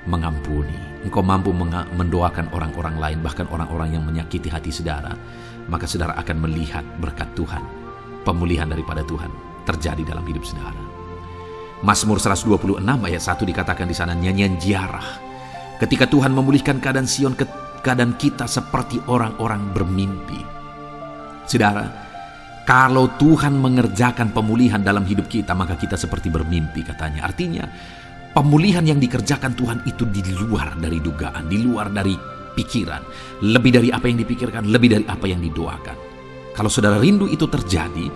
mengampuni, engkau mampu mendoakan orang-orang lain, bahkan orang-orang yang menyakiti hati saudara, maka saudara akan melihat berkat Tuhan, pemulihan daripada Tuhan terjadi dalam hidup saudara. Mazmur 126 ayat 1 dikatakan di sana, nyanyian ziarah. Ketika Tuhan memulihkan keadaan Sion, keadaan kita seperti orang-orang bermimpi. Saudara, kalau Tuhan mengerjakan pemulihan dalam hidup kita, maka kita seperti bermimpi, katanya. Artinya, pemulihan yang dikerjakan Tuhan itu di luar dari dugaan, di luar dari pikiran, lebih dari apa yang dipikirkan, lebih dari apa yang didoakan. Kalau saudara rindu itu terjadi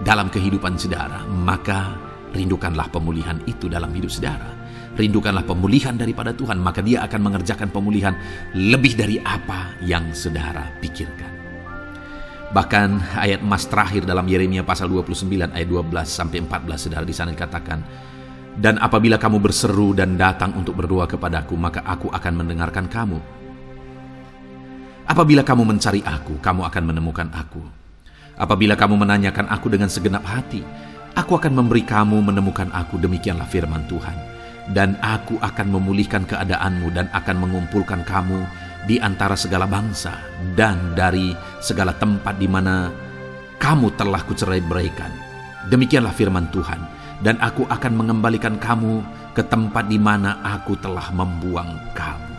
dalam kehidupan saudara, maka rindukanlah pemulihan itu dalam hidup saudara. Rindukanlah pemulihan daripada Tuhan, maka Dia akan mengerjakan pemulihan lebih dari apa yang saudara pikirkan. Bahkan ayat emas terakhir dalam Yeremia pasal 29 ayat 12 sampai 14, saudara, di sana dikatakan, dan apabila kamu berseru dan datang untuk berdoa kepadaku, maka aku akan mendengarkan kamu. Apabila kamu mencari aku, kamu akan menemukan aku. Apabila kamu menanyakan aku dengan segenap hati, aku akan memberi kamu menemukan aku. Demikianlah firman Tuhan. Dan aku akan memulihkan keadaanmu dan akan mengumpulkan kamu di antara segala bangsa dan dari segala tempat di mana kamu telah kucerai-beraikan. Demikianlah firman Tuhan. Dan aku akan mengembalikan kamu ke tempat di mana aku telah membuang kamu.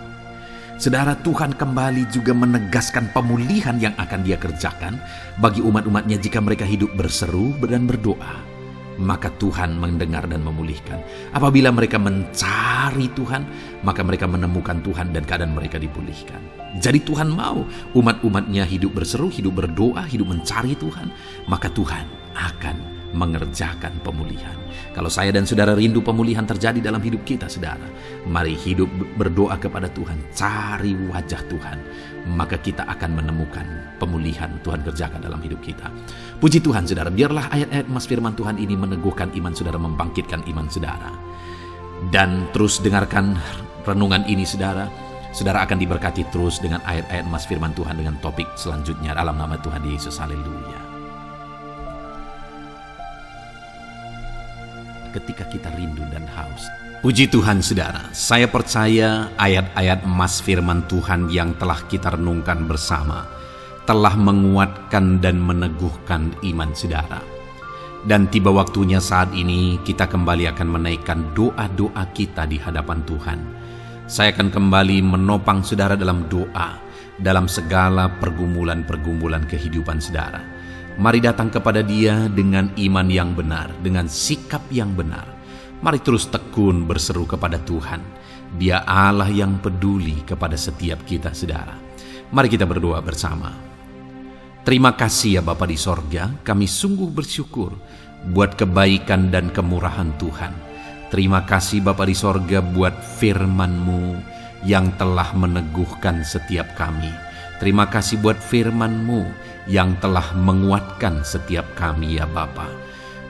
Saudara, Tuhan kembali juga menegaskan pemulihan yang akan Dia kerjakan bagi umat-umatnya jika mereka hidup berseru dan berdoa. maka Tuhan mendengar dan memulihkan. Apabila mereka mencari Tuhan, maka mereka menemukan Tuhan dan keadaan mereka dipulihkan. Jadi Tuhan mau umat-umatnya hidup berseru, hidup berdoa, hidup mencari Tuhan, maka Tuhan akan mengerjakan pemulihan. Kalau saya dan saudara rindu pemulihan terjadi dalam hidup kita, saudara, mari hidup berdoa kepada Tuhan, cari wajah Tuhan, maka kita akan menemukan pemulihan Tuhan kerjakan dalam hidup kita. Puji Tuhan, saudara, biarlah ayat-ayat mas firman Tuhan ini meneguhkan iman saudara, membangkitkan iman saudara. Dan terus dengarkan renungan ini, saudara. Saudara akan diberkati terus dengan ayat-ayat mas firman Tuhan dengan topik selanjutnya dalam nama Tuhan Yesus. Haleluya. Ketika kita rindu dan haus. Puji Tuhan, saudara, saya percaya ayat-ayat mas firman Tuhan yang telah kita renungkan bersama telah menguatkan dan meneguhkan iman saudara. Dan tiba waktunya saat ini kita kembali akan menaikkan doa-doa kita di hadapan Tuhan. Saya akan kembali menopang saudara dalam doa, dalam segala pergumulan-pergumulan kehidupan saudara. Mari datang kepada Dia dengan iman yang benar, dengan sikap yang benar. Mari terus tekun berseru kepada Tuhan. Dia Allah yang peduli kepada setiap kita, saudara. Mari kita berdoa bersama. Terima kasih ya Bapa di sorga, kami sungguh bersyukur buat kebaikan dan kemurahan Tuhan. Terima kasih Bapa di sorga buat firman-Mu yang telah meneguhkan setiap kami. Terima kasih buat firman-Mu yang telah menguatkan setiap kami ya Bapa.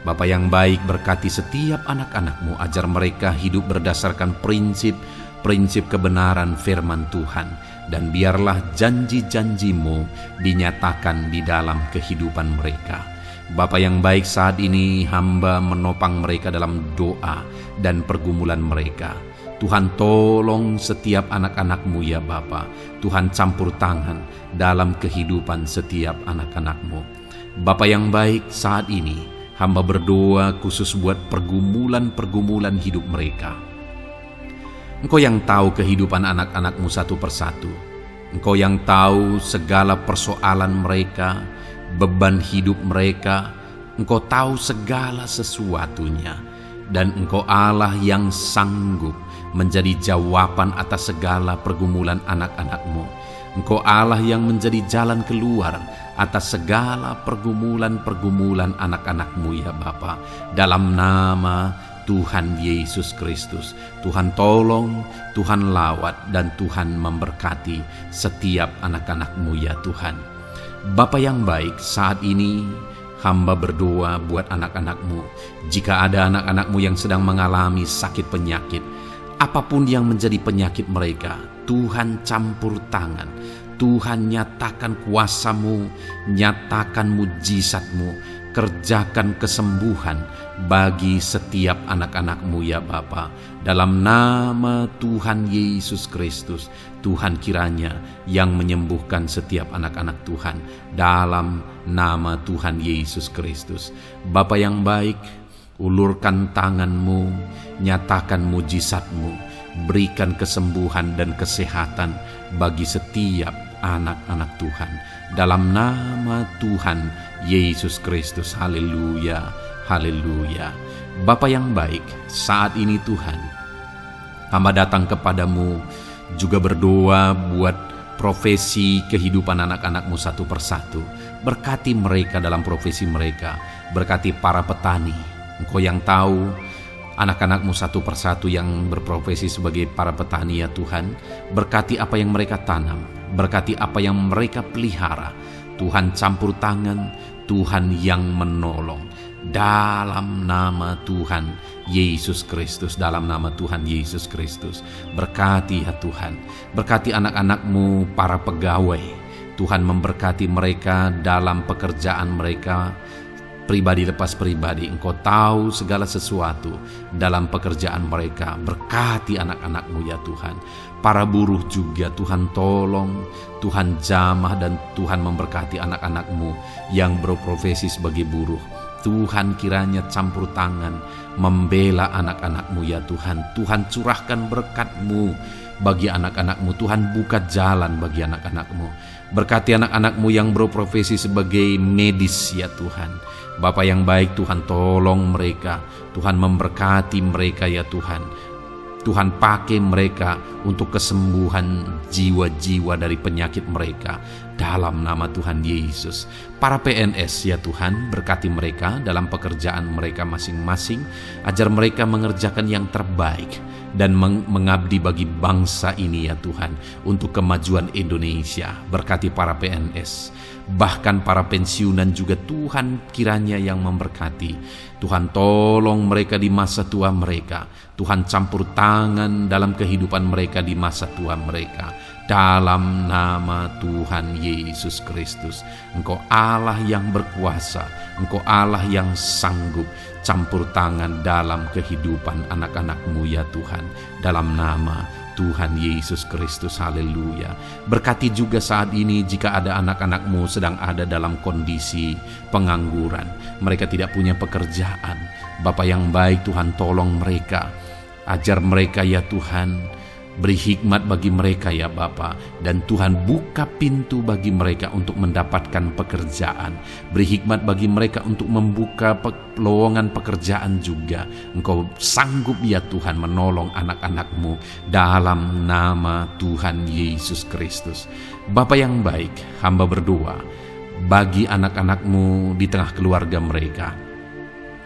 Bapa yang baik, berkati setiap anak-anak-Mu, ajar mereka hidup berdasarkan prinsip kebenaran firman Tuhan. Dan biarlah janji-janji-Mu dinyatakan di dalam kehidupan mereka. Bapa yang baik, saat ini hamba menopang mereka dalam doa dan pergumulan mereka. Tuhan tolong setiap anak-anak-Mu ya Bapa. Tuhan campur tangan dalam kehidupan setiap anak-anak-Mu. Bapa yang baik, saat ini hamba berdoa khusus buat pergumulan-pergumulan hidup mereka. Engkau yang tahu kehidupan anak-anak-Mu satu persatu. Engkau yang tahu segala persoalan mereka, beban hidup mereka. Engkau tahu segala sesuatunya. Dan Engkau Allah yang sanggup menjadi jawaban atas segala pergumulan anak-anak-Mu. Engkau Allah yang menjadi jalan keluar atas segala pergumulan-pergumulan anak-anak-Mu ya Bapa. Dalam nama Tuhan Yesus Kristus, Tuhan tolong, Tuhan lawat, dan Tuhan memberkati setiap anak-anak-Mu ya Tuhan. Bapa yang baik, saat ini hamba berdoa buat anak-anak-Mu. Jika ada anak-anak-Mu yang sedang mengalami sakit penyakit, apapun yang menjadi penyakit mereka, Tuhan campur tangan. Tuhan nyatakan kuasa-Mu, nyatakan mujizat-Mu, kerjakan kesembuhan bagi setiap anak-anak-Mu ya Bapa. Dalam nama Tuhan Yesus Kristus, Tuhan kiranya yang menyembuhkan setiap anak-anak Tuhan. Dalam nama Tuhan Yesus Kristus. Bapa yang baik, ulurkan tangan-Mu, nyatakan mujizat-Mu, berikan kesembuhan dan kesehatan bagi setiap anak-anak Tuhan. Dalam nama Tuhan Yesus Kristus. Haleluya, haleluya. Bapa yang baik, saat ini Tuhan, hamba datang kepadamu juga berdoa buat profesi kehidupan anak-anak-Mu satu persatu. Berkati mereka dalam profesi mereka. Berkati para petani. Engkau yang tahu anak-anak-Mu satu persatu yang berprofesi sebagai para petani ya Tuhan. Berkati apa yang mereka tanam, berkati apa yang mereka pelihara. Tuhan campur tangan, Tuhan yang menolong. Dalam nama Tuhan Yesus Kristus, dalam nama Tuhan Yesus Kristus. Berkati ya Tuhan, berkati anak-anak-Mu para pegawai. Tuhan memberkati mereka dalam pekerjaan mereka, pribadi lepas pribadi. Engkau tahu segala sesuatu dalam pekerjaan mereka. Berkati anak-anak-Mu ya Tuhan. Para buruh juga Tuhan tolong, Tuhan jamah, dan Tuhan memberkati anak-anak-Mu yang berprofesi sebagai buruh. Tuhan kiranya campur tangan membela anak-anak-Mu ya Tuhan. Tuhan curahkan berkat-Mu bagi anak-anak-Mu. Tuhan, buka jalan bagi anak-anak-Mu. Berkati anak-anak-Mu yang berprofesi sebagai medis ya Tuhan. Bapa yang baik, Tuhan tolong mereka. Tuhan memberkati mereka ya Tuhan. Tuhan pakai mereka untuk kesembuhan jiwa-jiwa dari penyakit mereka dalam nama Tuhan Yesus. Para PNS ya Tuhan, berkati mereka dalam pekerjaan mereka masing-masing, ajar mereka mengerjakan yang terbaik dan mengabdi bagi bangsa ini ya Tuhan, untuk kemajuan Indonesia. Berkati para PNS, bahkan para pensiunan juga Tuhan kiranya yang memberkati. Tuhan tolong mereka di masa tua mereka. Tuhan campur tangan dalam kehidupan mereka di masa tua mereka. Dalam nama Tuhan Yesus Kristus. Engkau Allah yang berkuasa. Engkau Allah yang sanggup campur tangan dalam kehidupan anak-anak-Mu ya Tuhan. Dalam nama Tuhan Yesus Kristus, haleluya. Berkati juga saat ini jika ada anak-anak-Mu sedang ada dalam kondisi pengangguran. Mereka tidak punya pekerjaan. Bapa yang baik, Tuhan tolong mereka. Ajar mereka ya Tuhan. Beri hikmat bagi mereka ya Bapa. Dan Tuhan buka pintu bagi mereka untuk mendapatkan pekerjaan. Beri hikmat bagi mereka untuk membuka lowongan pekerjaan juga. Engkau sanggup ya Tuhan menolong anak-anak-Mu dalam nama Tuhan Yesus Kristus. Bapa yang baik, hamba berdoa bagi anak-anak-Mu di tengah keluarga mereka.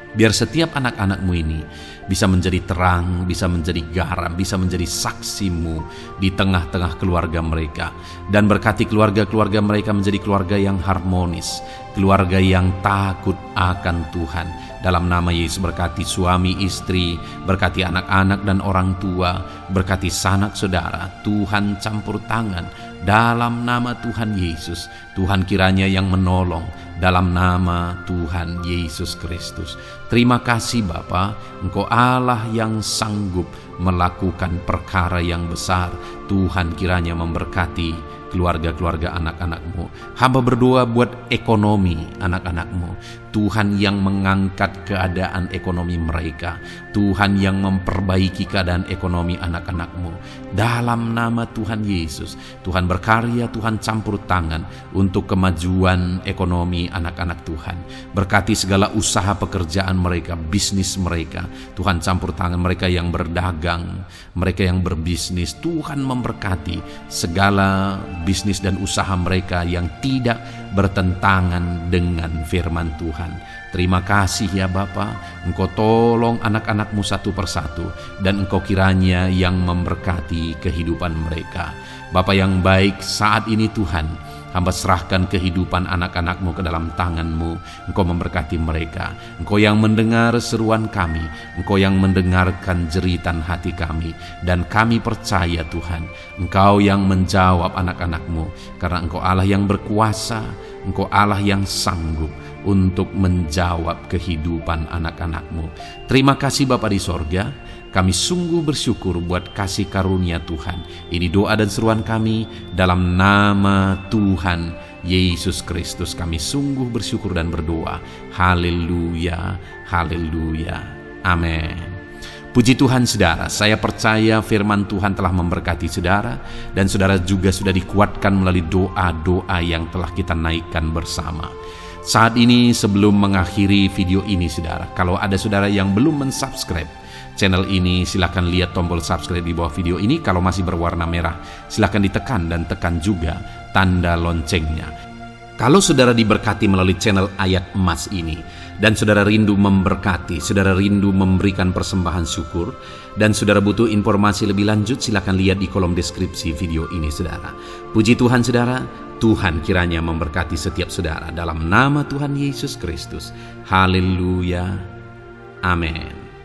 Biar setiap anak-anak-Mu ini bisa menjadi terang, bisa menjadi garam, bisa menjadi saksi-Mu di tengah-tengah keluarga mereka. Dan berkati keluarga-keluarga mereka menjadi keluarga yang harmonis, keluarga yang takut akan Tuhan. Dalam nama Yesus, berkati suami istri, berkati anak-anak dan orang tua, berkati sanak saudara. Tuhan campur tangan dalam nama Tuhan Yesus. Tuhan kiranya yang menolong dalam nama Tuhan Yesus Kristus. Terima kasih Bapa, Engkau Allah yang sanggup melakukan perkara yang besar. Tuhan kiranya memberkati keluarga-keluarga anak-anak-Mu. Hamba berdoa buat ekonomi anak-anak-Mu. Tuhan yang mengangkat keadaan ekonomi mereka. Tuhan yang memperbaiki keadaan ekonomi anak-anak-Mu. Dalam nama Tuhan Yesus, Tuhan berkarya, Tuhan campur tangan untuk kemajuan ekonomi anak-anak Tuhan. Berkati segala usaha pekerjaan mereka, bisnis mereka. Tuhan campur tangan mereka yang berdagang, mereka yang berbisnis. Tuhan memberkati segala bisnis dan usaha mereka yang tidak bertentangan dengan firman Tuhan. Terima kasih ya Bapa, Engkau tolong anak-anak-Mu satu persatu, dan Engkau kiranya yang memberkati kehidupan mereka. Bapa yang baik, saat ini Tuhan, hamba serahkan kehidupan anak-anak-Mu ke dalam tangan-Mu. Engkau memberkati mereka. Engkau yang mendengar seruan kami. Engkau yang mendengarkan jeritan hati kami. Dan kami percaya Tuhan, Engkau yang menjawab anak-anak-Mu. Karena Engkau Allah yang berkuasa. Engkau Allah yang sanggup untuk menjawab kehidupan anak-anak-Mu. Terima kasih Bapa di sorga. Kami sungguh bersyukur buat kasih karunia Tuhan. Ini doa dan seruan kami dalam nama Tuhan Yesus Kristus. Kami sungguh bersyukur dan berdoa. Haleluya, haleluya, amin. Puji Tuhan saudara, saya percaya firman Tuhan telah memberkati saudara, dan saudara juga sudah dikuatkan melalui doa-doa yang telah kita naikkan bersama. Saat ini sebelum mengakhiri video ini saudara, kalau ada saudara yang belum mensubscribe channel ini, silakan lihat tombol subscribe di bawah video ini. Kalau masih berwarna merah, silakan ditekan dan tekan juga tanda loncengnya. Kalau saudara diberkati melalui channel Ayat Emas ini, dan saudara rindu memberkati, saudara rindu memberikan persembahan syukur, dan saudara butuh informasi lebih lanjut, silakan lihat di kolom deskripsi video ini saudara. Puji Tuhan saudara, Tuhan kiranya memberkati setiap saudara dalam nama Tuhan Yesus Kristus. Haleluya, amin.